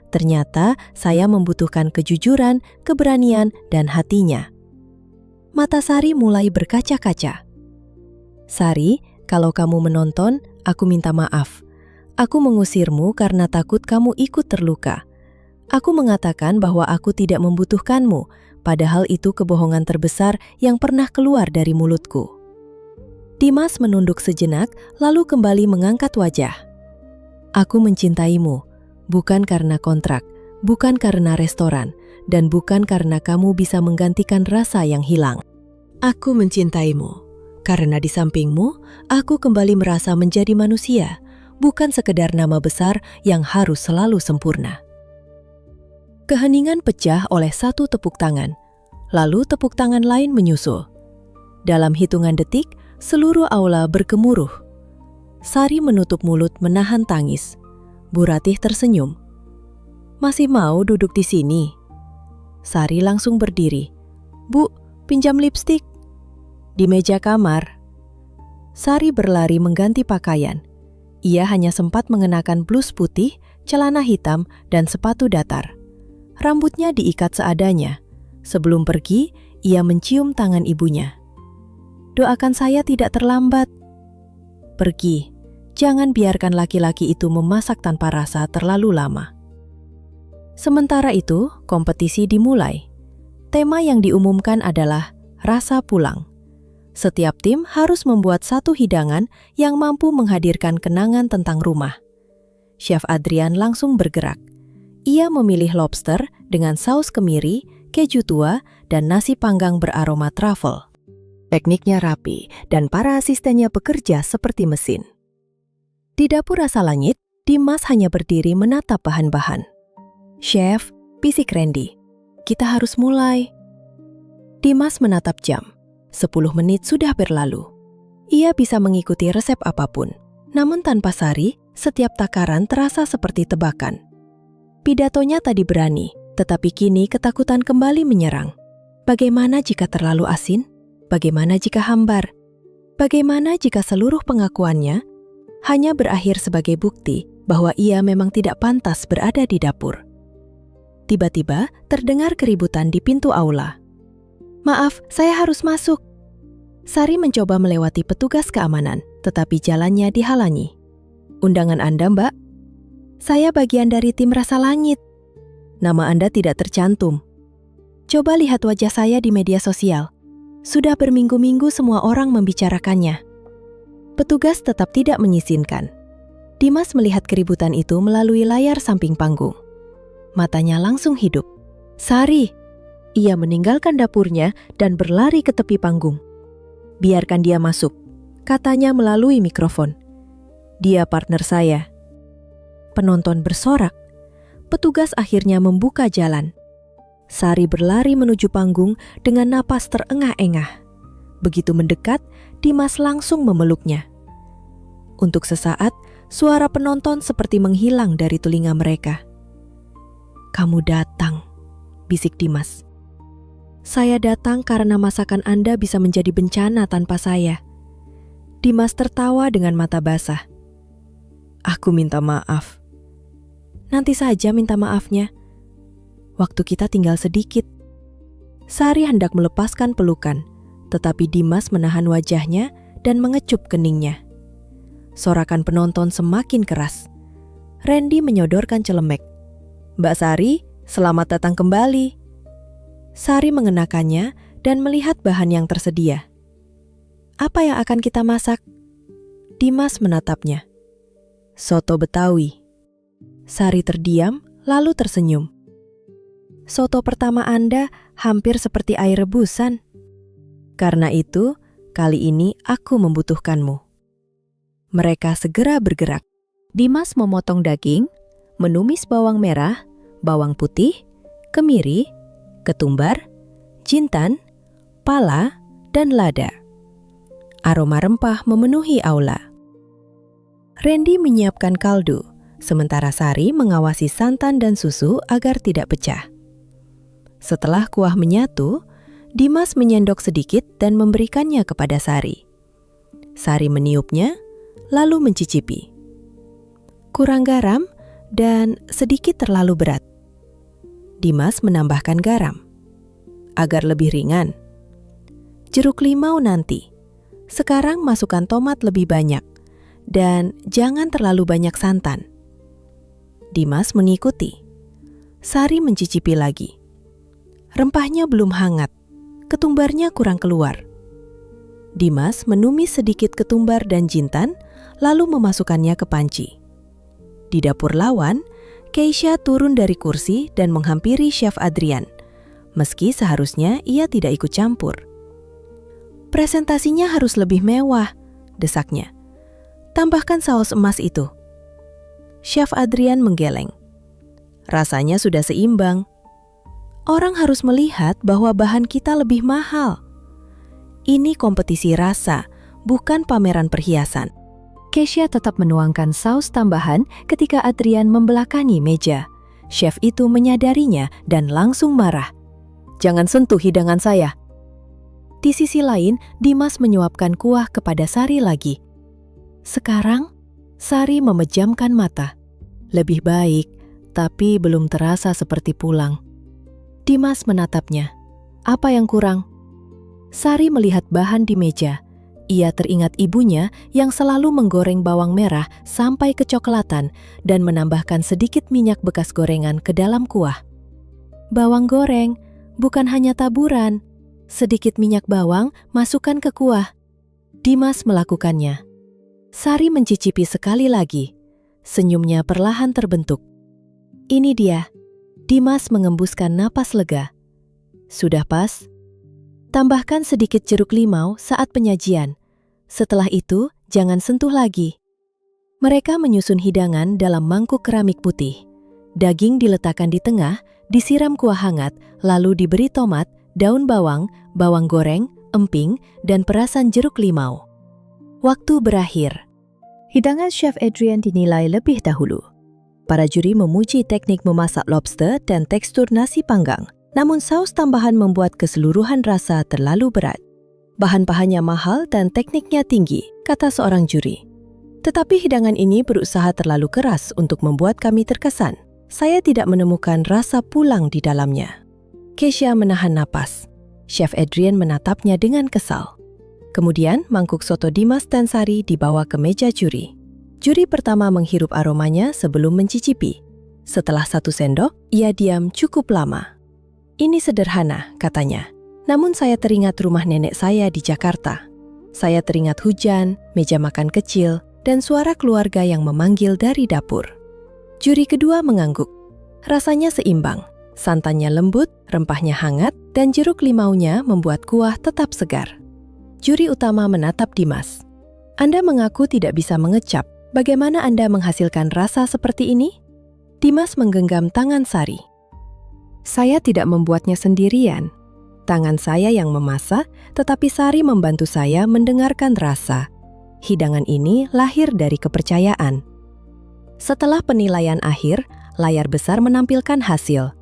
Ternyata saya membutuhkan kejujuran, keberanian, dan hatinya. Mata Sari mulai berkaca-kaca. Sari, kalau kamu menonton, aku minta maaf. Aku mengusirmu karena takut kamu ikut terluka. Aku mengatakan bahwa aku tidak membutuhkanmu, padahal itu kebohongan terbesar yang pernah keluar dari mulutku. Dimas menunduk sejenak, lalu kembali mengangkat wajah. Aku mencintaimu, bukan karena kontrak, bukan karena restoran, dan bukan karena kamu bisa menggantikan rasa yang hilang. Aku mencintaimu, karena di sampingmu, aku kembali merasa menjadi manusia, bukan sekedar nama besar yang harus selalu sempurna. Keheningan pecah oleh satu tepuk tangan, lalu tepuk tangan lain menyusul. Dalam hitungan detik, seluruh aula bergemuruh. Sari menutup mulut menahan tangis. Bu Ratih tersenyum. Masih mau duduk di sini? Sari langsung berdiri. Bu, pinjam lipstik. Di meja kamar. Sari berlari mengganti pakaian. Ia hanya sempat mengenakan blus putih, celana hitam, dan sepatu datar. Rambutnya diikat seadanya. Sebelum pergi, ia mencium tangan ibunya. Doakan saya tidak terlambat. Pergi. Jangan biarkan laki-laki itu memasak tanpa rasa terlalu lama. Sementara itu, kompetisi dimulai. Tema yang diumumkan adalah rasa pulang. Setiap tim harus membuat satu hidangan yang mampu menghadirkan kenangan tentang rumah. Chef Adrian langsung bergerak. Ia memilih lobster dengan saus kemiri, keju tua, dan nasi panggang beraroma truffle. Tekniknya rapi dan para asistennya bekerja seperti mesin. Di dapur rasa langit, Dimas hanya berdiri menatap bahan-bahan. Chef, bisik Randy, kita harus mulai. Dimas menatap jam. 10 menit sudah berlalu. Ia bisa mengikuti resep apapun. Namun tanpa Sari, Setiap takaran terasa seperti tebakan. Pidatonya tadi berani, tetapi kini ketakutan kembali menyerang. Bagaimana jika terlalu asin? Bagaimana jika hambar? Bagaimana jika seluruh pengakuannya hanya berakhir sebagai bukti bahwa ia memang tidak pantas berada di dapur? Tiba-tiba terdengar keributan di pintu aula. "Maaf, saya harus masuk." Sari mencoba melewati petugas keamanan, tetapi jalannya dihalangi. "Undangan Anda, Mbak?" "Saya bagian dari tim Rasa Langit." "Nama Anda tidak tercantum." "Coba lihat wajah saya di media sosial. Sudah berminggu-minggu semua orang membicarakannya." Petugas tetap tidak mengizinkan. Dimas melihat keributan itu melalui layar samping panggung. Matanya langsung hidup. "Sari!" Ia meninggalkan dapurnya dan berlari ke tepi panggung. "Biarkan dia masuk," katanya melalui mikrofon. "Dia partner saya." Penonton bersorak. Petugas akhirnya membuka jalan. Sari berlari menuju panggung dengan napas terengah-engah. Begitu mendekat, Dimas langsung memeluknya. Untuk sesaat, suara penonton seperti menghilang dari telinga mereka. "Kamu datang," bisik Dimas. "Saya datang karena masakan Anda bisa menjadi bencana tanpa saya." Dimas tertawa dengan mata basah. "Aku minta maaf." "Nanti saja minta maafnya. Waktu kita tinggal sedikit." Sari hendak melepaskan pelukan, tetapi Dimas menahan wajahnya dan mengecup keningnya. Sorakan penonton semakin keras. Randy menyodorkan celemek. "Mbak Sari, selamat datang kembali." Sari mengenakannya dan melihat bahan yang tersedia. "Apa yang akan kita masak?" Dimas menatapnya. "Soto Betawi." Sari terdiam, lalu tersenyum. "Soto pertama Anda hampir seperti air rebusan. Karena itu, kali ini aku membutuhkanmu." Mereka segera bergerak. Dimas memotong daging, menumis bawang merah, bawang putih, kemiri, ketumbar, jintan, pala, dan lada. Aroma rempah memenuhi aula. Randy menyiapkan kaldu, sementara Sari mengawasi santan dan susu agar tidak pecah. Setelah kuah menyatu, Dimas menyendok sedikit dan memberikannya kepada Sari. Sari meniupnya, lalu mencicipi. Kurang garam dan sedikit terlalu berat. Dimas menambahkan garam, agar lebih ringan. Jeruk limau nanti. Sekarang masukkan tomat lebih banyak, dan jangan terlalu banyak santan. Dimas mengikuti. Sari mencicipi lagi. Rempahnya belum hangat, ketumbarnya kurang keluar. Dimas menumis sedikit ketumbar dan jintan, lalu memasukkannya ke panci. Di dapur lawan, Keisha turun dari kursi dan menghampiri Chef Adrian, meski seharusnya ia tidak ikut campur. "Presentasinya harus lebih mewah," desaknya. "Tambahkan saus emas itu." Chef Adrian menggeleng. "Rasanya sudah seimbang. Orang harus melihat bahwa bahan kita lebih mahal. Ini kompetisi rasa, bukan pameran perhiasan." Keisha tetap menuangkan saus tambahan ketika Adrian membelakangi meja. Chef itu menyadarinya dan langsung marah. "Jangan sentuh hidangan saya." Di sisi lain, Dimas menyuapkan kuah kepada Sari lagi. Sekarang, Sari memejamkan mata. Lebih baik, tapi belum terasa seperti pulang. Dimas menatapnya. "Apa yang kurang?" Sari melihat bahan di meja. Ia teringat ibunya yang selalu menggoreng bawang merah sampai kecoklatan dan menambahkan sedikit minyak bekas gorengan ke dalam kuah. Bawang goreng, bukan hanya taburan. Sedikit minyak bawang masukkan ke kuah. Dimas melakukannya. Sari mencicipi sekali lagi. Senyumnya perlahan terbentuk. "Ini dia." Dimas mengembuskan napas lega. "Sudah pas?" Tambahkan sedikit jeruk limau saat penyajian. Setelah itu, jangan sentuh lagi. Mereka menyusun hidangan dalam mangkuk keramik putih. Daging diletakkan di tengah, disiram kuah hangat, lalu diberi tomat, daun bawang, bawang goreng, emping, dan perasan jeruk limau. Waktu berakhir. Hidangan Chef Adrian dinilai lebih dahulu. Para juri memuji teknik memasak lobster dan tekstur nasi panggang, namun saus tambahan membuat keseluruhan rasa terlalu berat. Bahan-bahannya mahal dan tekniknya tinggi, kata seorang juri. Tetapi hidangan ini berusaha terlalu keras untuk membuat kami terkesan. Saya tidak menemukan rasa pulang di dalamnya. Keisha menahan napas. Chef Adrian menatapnya dengan kesal. Kemudian mangkuk soto Dimas dan Sari dibawa ke meja juri. Juri pertama menghirup aromanya sebelum mencicipi. Setelah 1 sendok, ia diam cukup lama. Ini sederhana, katanya. Namun saya teringat rumah nenek saya di Jakarta. Saya teringat hujan, meja makan kecil, dan suara keluarga yang memanggil dari dapur. Juri kedua mengangguk. Rasanya seimbang. Santannya lembut, rempahnya hangat, dan jeruk limaunya membuat kuah tetap segar. Juri utama menatap Dimas. Anda mengaku tidak bisa mengecap. Bagaimana Anda menghasilkan rasa seperti ini? Dimas menggenggam tangan Sari. Saya tidak membuatnya sendirian. Tangan saya yang memasak, tetapi Sari membantu saya mendengarkan rasa. Hidangan ini lahir dari kepercayaan. Setelah penilaian akhir, layar besar menampilkan hasil.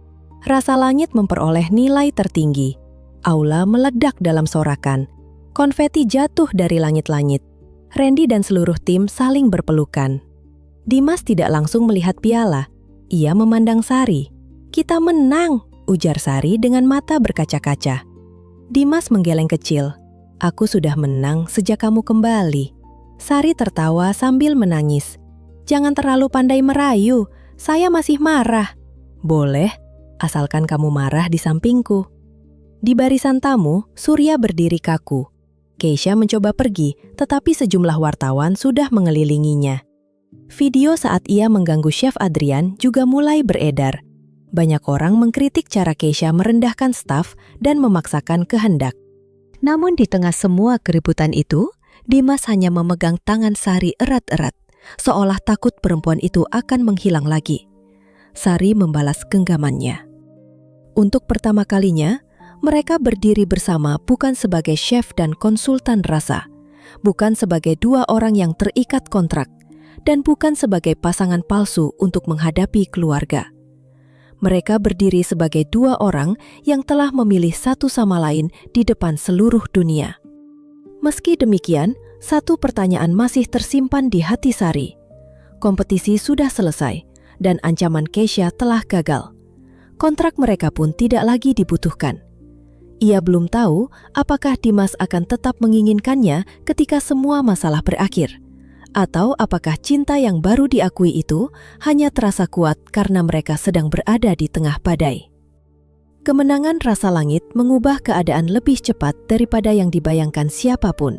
Rasa Langit memperoleh nilai tertinggi. Aula meledak dalam sorakan. Konfeti jatuh dari langit-langit. Randy dan seluruh tim saling berpelukan. Dimas tidak langsung melihat piala. Ia memandang Sari. Kita menang, ujar Sari dengan mata berkaca-kaca. Dimas menggeleng kecil. Aku sudah menang sejak kamu kembali. Sari tertawa sambil menangis. Jangan terlalu pandai merayu, saya masih marah. Boleh, asalkan kamu marah di sampingku. Di barisan tamu, Surya berdiri kaku. Keisha mencoba pergi, tetapi sejumlah wartawan sudah mengelilinginya. Video saat ia mengganggu Chef Adrian juga mulai beredar. Banyak orang mengkritik cara Keisha merendahkan staf dan memaksakan kehendak. Namun di tengah semua keributan itu, Dimas hanya memegang tangan Sari erat-erat, seolah takut perempuan itu akan menghilang lagi. Sari membalas genggamannya. Untuk pertama kalinya, mereka berdiri bersama bukan sebagai chef dan konsultan rasa, bukan sebagai 2 orang yang terikat kontrak, dan bukan sebagai pasangan palsu untuk menghadapi keluarga. Mereka berdiri sebagai 2 orang yang telah memilih satu sama lain di depan seluruh dunia. Meski demikian, satu pertanyaan masih tersimpan di hati Sari. Kompetisi sudah selesai, dan ancaman Keisha telah gagal. Kontrak mereka pun tidak lagi dibutuhkan. Ia belum tahu apakah Dimas akan tetap menginginkannya ketika semua masalah berakhir, atau apakah cinta yang baru diakui itu hanya terasa kuat karena mereka sedang berada di tengah badai. Kemenangan Rasa Langit mengubah keadaan lebih cepat daripada yang dibayangkan siapapun.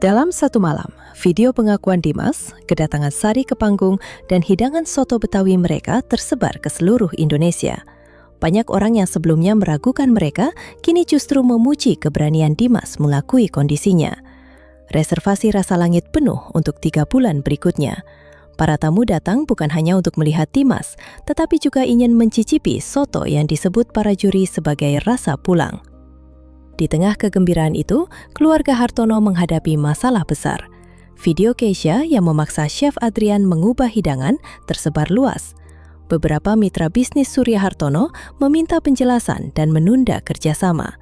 Dalam satu malam, video pengakuan Dimas, kedatangan Sari ke panggung, dan hidangan soto Betawi mereka tersebar ke seluruh Indonesia. Banyak orang yang sebelumnya meragukan mereka, kini justru memuji keberanian Dimas mengakui kondisinya. Reservasi Rasa Langit penuh untuk 3 bulan berikutnya. Para tamu datang bukan hanya untuk melihat Dimas, tetapi juga ingin mencicipi soto yang disebut para juri sebagai rasa pulang. Di tengah kegembiraan itu, keluarga Hartono menghadapi masalah besar. Video Keisha yang memaksa Chef Adrian mengubah hidangan tersebar luas. Beberapa mitra bisnis Surya Hartono meminta penjelasan dan menunda kerjasama.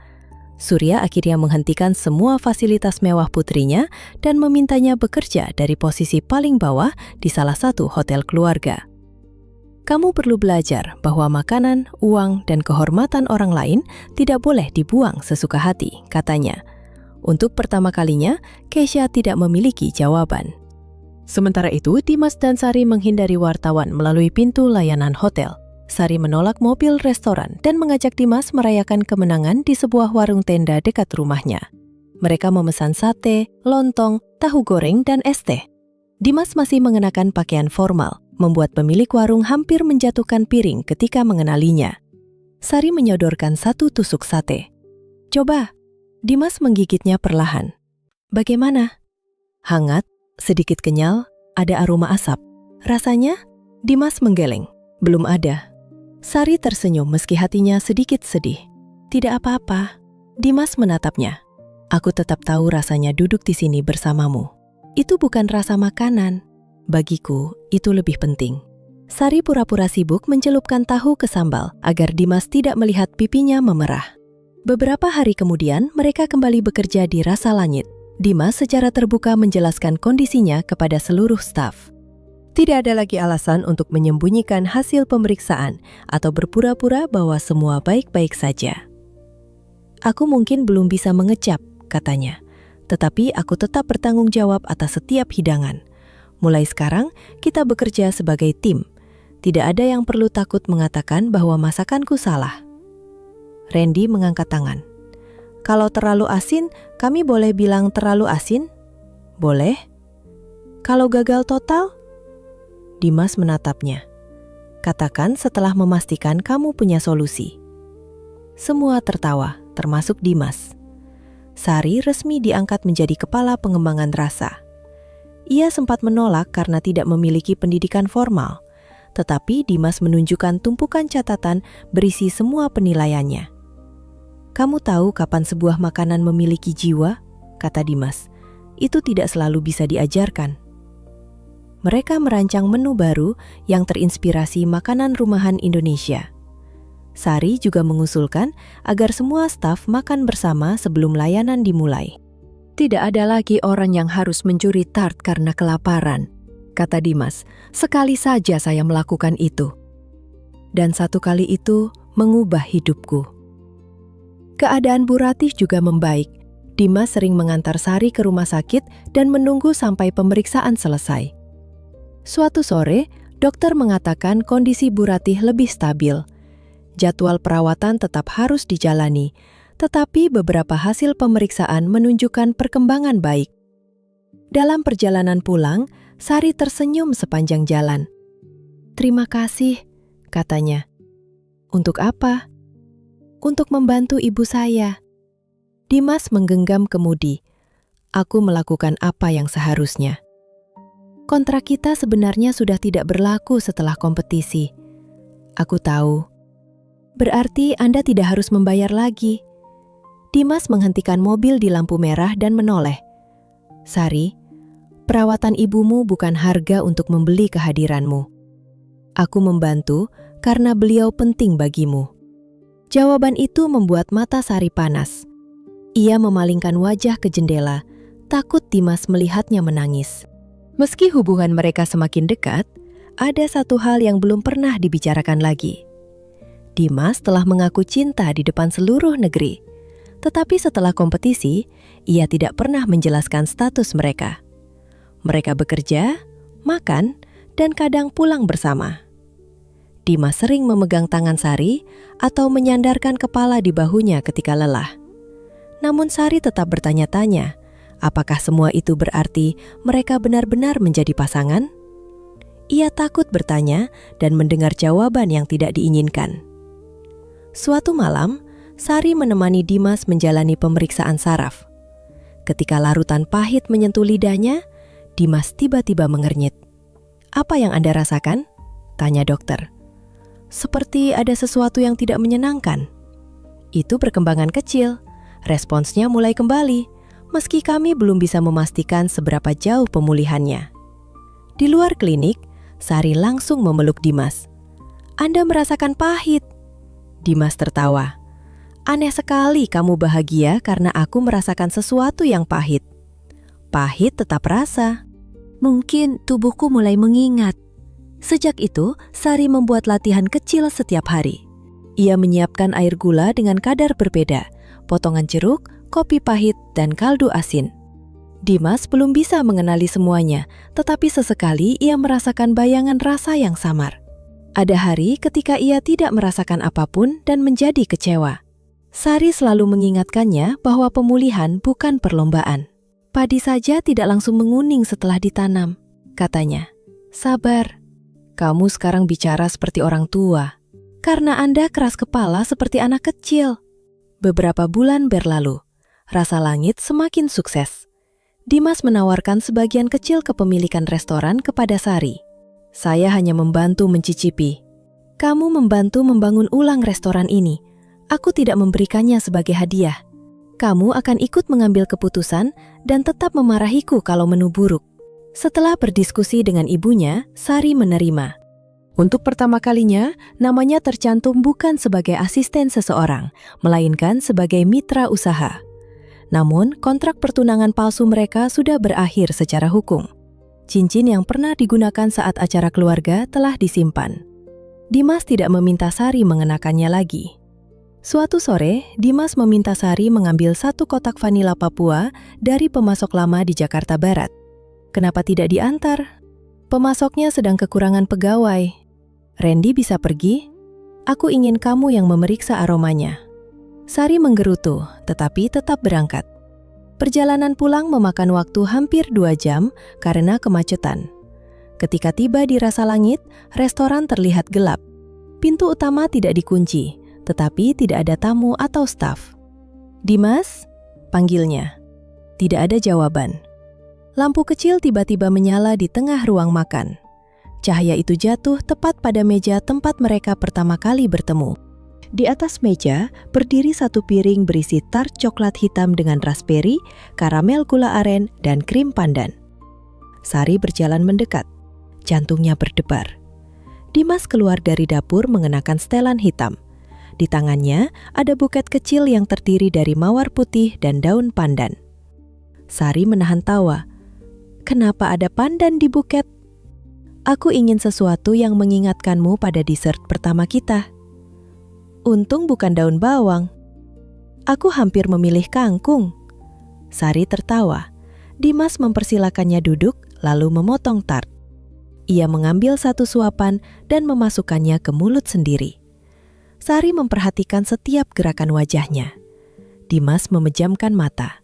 Surya akhirnya menghentikan semua fasilitas mewah putrinya dan memintanya bekerja dari posisi paling bawah di salah satu hotel keluarga. Kamu perlu belajar bahwa makanan, uang, dan kehormatan orang lain tidak boleh dibuang sesuka hati, katanya. Untuk pertama kalinya, Keisha tidak memiliki jawaban. Sementara itu, Dimas dan Sari menghindari wartawan melalui pintu layanan hotel. Sari menolak mobil restoran dan mengajak Dimas merayakan kemenangan di sebuah warung tenda dekat rumahnya. Mereka memesan sate, lontong, tahu goreng, dan es teh. Dimas masih mengenakan pakaian formal, membuat pemilik warung hampir menjatuhkan piring ketika mengenalinya. Sari menyodorkan 1 tusuk sate. Coba. Dimas menggigitnya perlahan. Bagaimana? Hangat, sedikit kenyal, ada aroma asap. Rasanya? Dimas menggeleng. Belum ada. Sari tersenyum meski hatinya sedikit sedih. Tidak apa-apa. Dimas menatapnya. Aku tetap tahu rasanya duduk di sini bersamamu. Itu bukan rasa makanan, Bagiku, itu lebih penting. Sari pura-pura sibuk mencelupkan tahu ke sambal agar Dimas tidak melihat pipinya memerah. Beberapa hari kemudian, mereka kembali bekerja di Rasa Langit. Dimas secara terbuka menjelaskan kondisinya kepada seluruh staf. Tidak ada lagi alasan untuk menyembunyikan hasil pemeriksaan atau berpura-pura bahwa semua baik-baik saja. Aku mungkin belum bisa mengecap, katanya. Tetapi aku tetap bertanggung jawab atas setiap hidangan. Mulai sekarang, kita bekerja sebagai tim. Tidak ada yang perlu takut mengatakan bahwa masakanku salah. Randy mengangkat tangan. Kalau terlalu asin, kami boleh bilang terlalu asin? Boleh. Kalau gagal total? Dimas menatapnya. Katakan setelah memastikan kamu punya solusi. Semua tertawa, termasuk Dimas. Sari resmi diangkat menjadi kepala pengembangan rasa. Ia sempat menolak karena tidak memiliki pendidikan formal, tetapi Dimas menunjukkan tumpukan catatan berisi semua penilaiannya. Kamu tahu kapan sebuah makanan memiliki jiwa? Kata Dimas. Itu tidak selalu bisa diajarkan. Mereka merancang menu baru yang terinspirasi makanan rumahan Indonesia. Sari juga mengusulkan agar semua staf makan bersama sebelum layanan dimulai. Tidak ada lagi orang yang harus mencuri tart karena kelaparan, kata Dimas. Sekali saja saya melakukan itu. Dan satu kali itu mengubah hidupku. Keadaan Bu Ratih juga membaik. Dimas sering mengantar Sari ke rumah sakit dan menunggu sampai pemeriksaan selesai. Suatu sore, dokter mengatakan kondisi Bu Ratih lebih stabil. Jadwal perawatan tetap harus dijalani, tetapi beberapa hasil pemeriksaan menunjukkan perkembangan baik. Dalam perjalanan pulang, Sari tersenyum sepanjang jalan. Terima kasih, katanya. Untuk apa? Untuk membantu ibu saya. Dimas menggenggam kemudi. Aku melakukan apa yang seharusnya. Kontrak kita sebenarnya sudah tidak berlaku setelah kompetisi. Aku tahu. Berarti Anda tidak harus membayar lagi. Dimas menghentikan mobil di lampu merah dan menoleh. Sari, perawatan ibumu bukan harga untuk membeli kehadiranmu. Aku membantu karena beliau penting bagimu. Jawaban itu membuat mata Sari panas. Ia memalingkan wajah ke jendela, takut Dimas melihatnya menangis. Meski hubungan mereka semakin dekat, ada satu hal yang belum pernah dibicarakan lagi. Dimas telah mengaku cinta di depan seluruh negeri. Tetapi setelah kompetisi, ia tidak pernah menjelaskan status mereka. Mereka bekerja, makan, dan kadang pulang bersama. Dimas sering memegang tangan Sari atau menyandarkan kepala di bahunya ketika lelah. Namun Sari tetap bertanya-tanya, apakah semua itu berarti mereka benar-benar menjadi pasangan? Ia takut bertanya dan mendengar jawaban yang tidak diinginkan. Suatu malam, Sari menemani Dimas menjalani pemeriksaan saraf. Ketika larutan pahit menyentuh lidahnya, Dimas tiba-tiba mengernyit. "Apa yang Anda rasakan?" tanya dokter. "Seperti ada sesuatu yang tidak menyenangkan." "Itu perkembangan kecil. Responsnya mulai kembali, meski kami belum bisa memastikan seberapa jauh pemulihannya." Di luar klinik, Sari langsung memeluk Dimas. "Anda merasakan pahit." Dimas tertawa. "Aneh sekali kamu bahagia karena aku merasakan sesuatu yang pahit." "Pahit tetap rasa. Mungkin tubuhku mulai mengingat." Sejak itu, Sari membuat latihan kecil setiap hari. Ia menyiapkan air gula dengan kadar berbeda, potongan jeruk, kopi pahit, dan kaldu asin. Dimas belum bisa mengenali semuanya, tetapi sesekali ia merasakan bayangan rasa yang samar. Ada hari ketika ia tidak merasakan apapun dan menjadi kecewa. Sari selalu mengingatkannya bahwa pemulihan bukan perlombaan. "Padi saja tidak langsung menguning setelah ditanam," katanya. "Sabar. Kamu sekarang bicara seperti orang tua. Karena Anda keras kepala seperti anak kecil." Beberapa bulan berlalu. Rasa Langit semakin sukses. Dimas menawarkan sebagian kecil kepemilikan restoran kepada Sari. "Saya hanya membantu mencicipi. Kamu membantu membangun ulang restoran ini. Aku tidak memberikannya sebagai hadiah. Kamu akan ikut mengambil keputusan dan tetap memarahiku kalau menu buruk." Setelah berdiskusi dengan ibunya, Sari menerima. Untuk pertama kalinya, namanya tercantum bukan sebagai asisten seseorang, melainkan sebagai mitra usaha. Namun, kontrak pertunangan palsu mereka sudah berakhir secara hukum. Cincin yang pernah digunakan saat acara keluarga telah disimpan. Dimas tidak meminta Sari mengenakannya lagi. Suatu sore, Dimas meminta Sari mengambil 1 kotak vanila Papua dari pemasok lama di Jakarta Barat. Kenapa tidak diantar? Pemasoknya sedang kekurangan pegawai. Randy bisa pergi? Aku ingin kamu yang memeriksa aromanya. Sari menggerutu, tetapi tetap berangkat. Perjalanan pulang memakan waktu hampir 2 jam karena kemacetan. Ketika tiba di Rasa Langit, restoran terlihat gelap. Pintu utama tidak dikunci, tetapi tidak ada tamu atau staf. "Dimas?" panggilnya. Tidak ada jawaban. Lampu kecil tiba-tiba menyala di tengah ruang makan. Cahaya itu jatuh tepat pada meja tempat mereka pertama kali bertemu. Di atas meja berdiri 1 piring berisi tart coklat hitam dengan raspberry, karamel gula aren, dan krim pandan. Sari berjalan mendekat. Jantungnya berdebar. Dimas keluar dari dapur mengenakan setelan hitam. Di tangannya ada buket kecil yang terdiri dari mawar putih dan daun pandan. Sari menahan tawa. "Kenapa ada pandan di buket?" "Aku ingin sesuatu yang mengingatkanmu pada dessert pertama kita." "Untung bukan daun bawang." "Aku hampir memilih kangkung." Sari tertawa. Dimas mempersilakannya duduk lalu memotong tart. Ia mengambil 1 suapan dan memasukkannya ke mulut sendiri. Sari memperhatikan setiap gerakan wajahnya. Dimas memejamkan mata.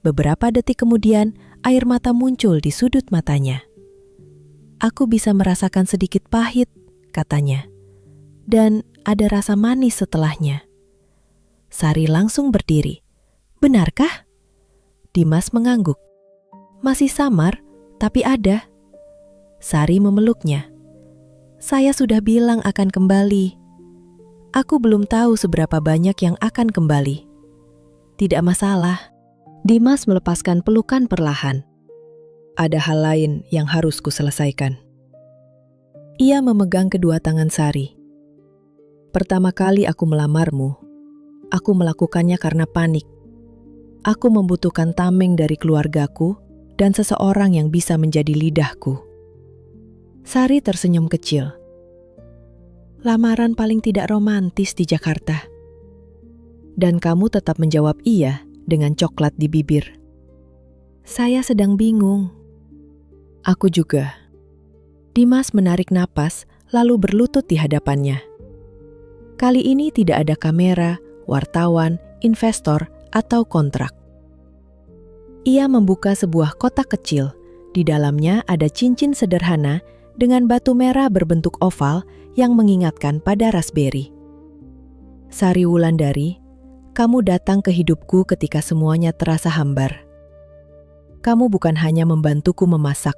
Beberapa detik kemudian, air mata muncul di sudut matanya. "Aku bisa merasakan sedikit pahit," katanya. "Dan ada rasa manis setelahnya." Sari langsung berdiri. "Benarkah?" Dimas mengangguk. "Masih samar, tapi ada." Sari memeluknya. "Saya sudah bilang akan kembali. Aku belum tahu seberapa banyak yang akan kembali." "Tidak masalah." Dimas melepaskan pelukan perlahan. "Ada hal lain yang harus kuselesaikan." Ia memegang kedua tangan Sari. "Pertama kali aku melamarmu, aku melakukannya karena panik. Aku membutuhkan tameng dari keluargaku dan seseorang yang bisa menjadi lidahku." Sari tersenyum kecil. "Lamaran paling tidak romantis di Jakarta." Dan kamu tetap menjawab iya dengan coklat di bibir. "Saya sedang bingung." "Aku juga." Dimas menarik napas lalu berlutut di hadapannya. Kali ini tidak ada kamera, wartawan, investor, atau kontrak. Ia membuka sebuah kotak kecil. Di dalamnya ada cincin sederhana dengan batu merah berbentuk oval yang mengingatkan pada raspberry. "Sari Wulandari, kamu datang ke hidupku ketika semuanya terasa hambar. Kamu bukan hanya membantuku memasak.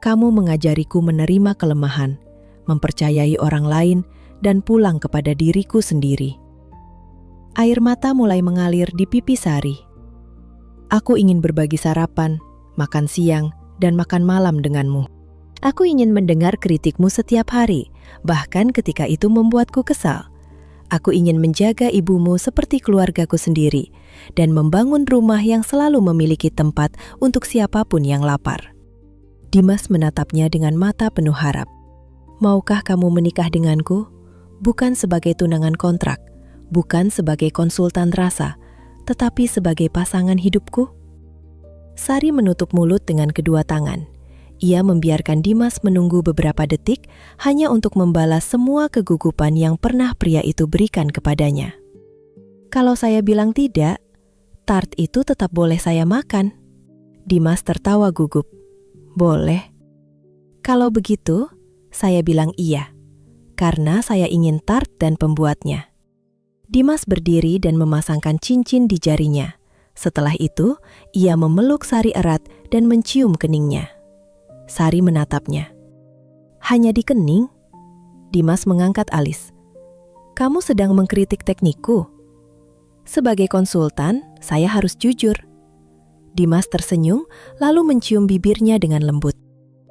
Kamu mengajariku menerima kelemahan, mempercayai orang lain, dan pulang kepada diriku sendiri." Air mata mulai mengalir di pipi Sari. "Aku ingin berbagi sarapan, makan siang, dan makan malam denganmu. Aku ingin mendengar kritikmu setiap hari, bahkan ketika itu membuatku kesal. Aku ingin menjaga ibumu seperti keluargaku sendiri, dan membangun rumah yang selalu memiliki tempat untuk siapapun yang lapar." Dimas menatapnya dengan mata penuh harap. "Maukah kamu menikah denganku? Bukan sebagai tunangan kontrak, bukan sebagai konsultan rasa, tetapi sebagai pasangan hidupku?" Sari menutup mulut dengan kedua tangan. Ia membiarkan Dimas menunggu beberapa detik hanya untuk membalas semua kegugupan yang pernah pria itu berikan kepadanya. "Kalau saya bilang tidak, tart itu tetap boleh saya makan." Dimas tertawa gugup. "Boleh." "Kalau begitu, saya bilang iya, karena saya ingin tart dan pembuatnya." Dimas berdiri dan memasangkan cincin di jarinya. Setelah itu, ia memeluk Sari erat dan mencium keningnya. Sari menatapnya. "Hanya di kening?" Dimas mengangkat alis. "Kamu sedang mengkritik teknikku?" "Sebagai konsultan, saya harus jujur." Dimas tersenyum, lalu mencium bibirnya dengan lembut.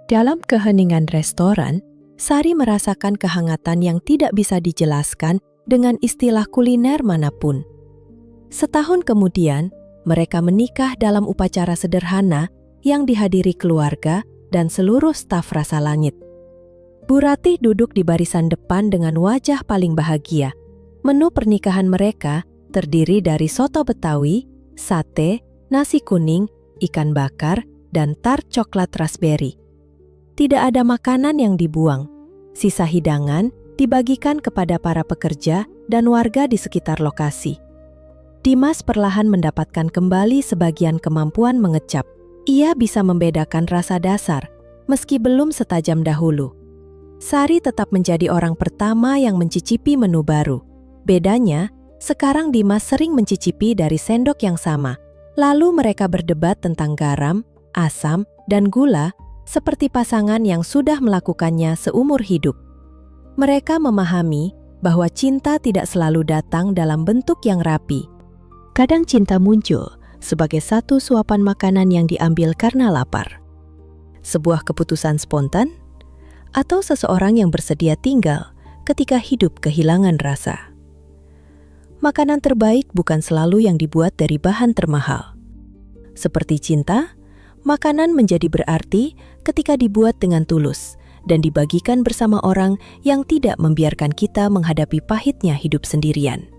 Dalam keheningan restoran, Sari merasakan kehangatan yang tidak bisa dijelaskan dengan istilah kuliner manapun. Setahun kemudian, mereka menikah dalam upacara sederhana yang dihadiri keluarga dan seluruh staf Rasa Langit. Bu Ratih duduk di barisan depan dengan wajah paling bahagia. Menu pernikahan mereka terdiri dari soto Betawi, sate, nasi kuning, ikan bakar, dan tart coklat raspberry. Tidak ada makanan yang dibuang. Sisa hidangan dibagikan kepada para pekerja dan warga di sekitar lokasi. Dimas perlahan mendapatkan kembali sebagian kemampuan mengecap. Ia bisa membedakan rasa dasar, meski belum setajam dahulu. Sari tetap menjadi orang pertama yang mencicipi menu baru. Bedanya, sekarang Dimas sering mencicipi dari sendok yang sama. Lalu mereka berdebat tentang garam, asam, dan gula seperti pasangan yang sudah melakukannya seumur hidup. Mereka memahami bahwa cinta tidak selalu datang dalam bentuk yang rapi. Kadang cinta muncul sebagai satu suapan makanan yang diambil karena lapar, sebuah keputusan spontan, atau seseorang yang bersedia tinggal ketika hidup kehilangan rasa. Makanan terbaik bukan selalu yang dibuat dari bahan termahal. Seperti cinta, makanan menjadi berarti ketika dibuat dengan tulus dan dibagikan bersama orang yang tidak membiarkan kita menghadapi pahitnya hidup sendirian.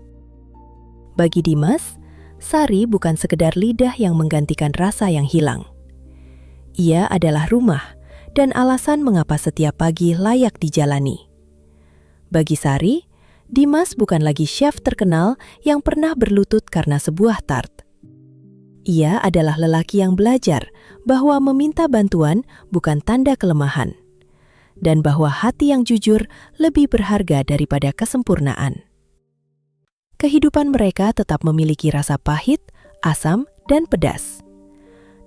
Bagi Dimas, Sari bukan sekedar lidah yang menggantikan rasa yang hilang. Ia adalah rumah dan alasan mengapa setiap pagi layak dijalani. Bagi Sari, Dimas bukan lagi chef terkenal yang pernah berlutut karena sebuah tart. Ia adalah lelaki yang belajar bahwa meminta bantuan bukan tanda kelemahan, dan bahwa hati yang jujur lebih berharga daripada kesempurnaan. Kehidupan mereka tetap memiliki rasa pahit, asam, dan pedas.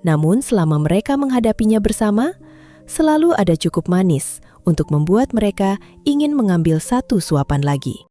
Namun selama mereka menghadapinya bersama, selalu ada cukup manis untuk membuat mereka ingin mengambil satu suapan lagi.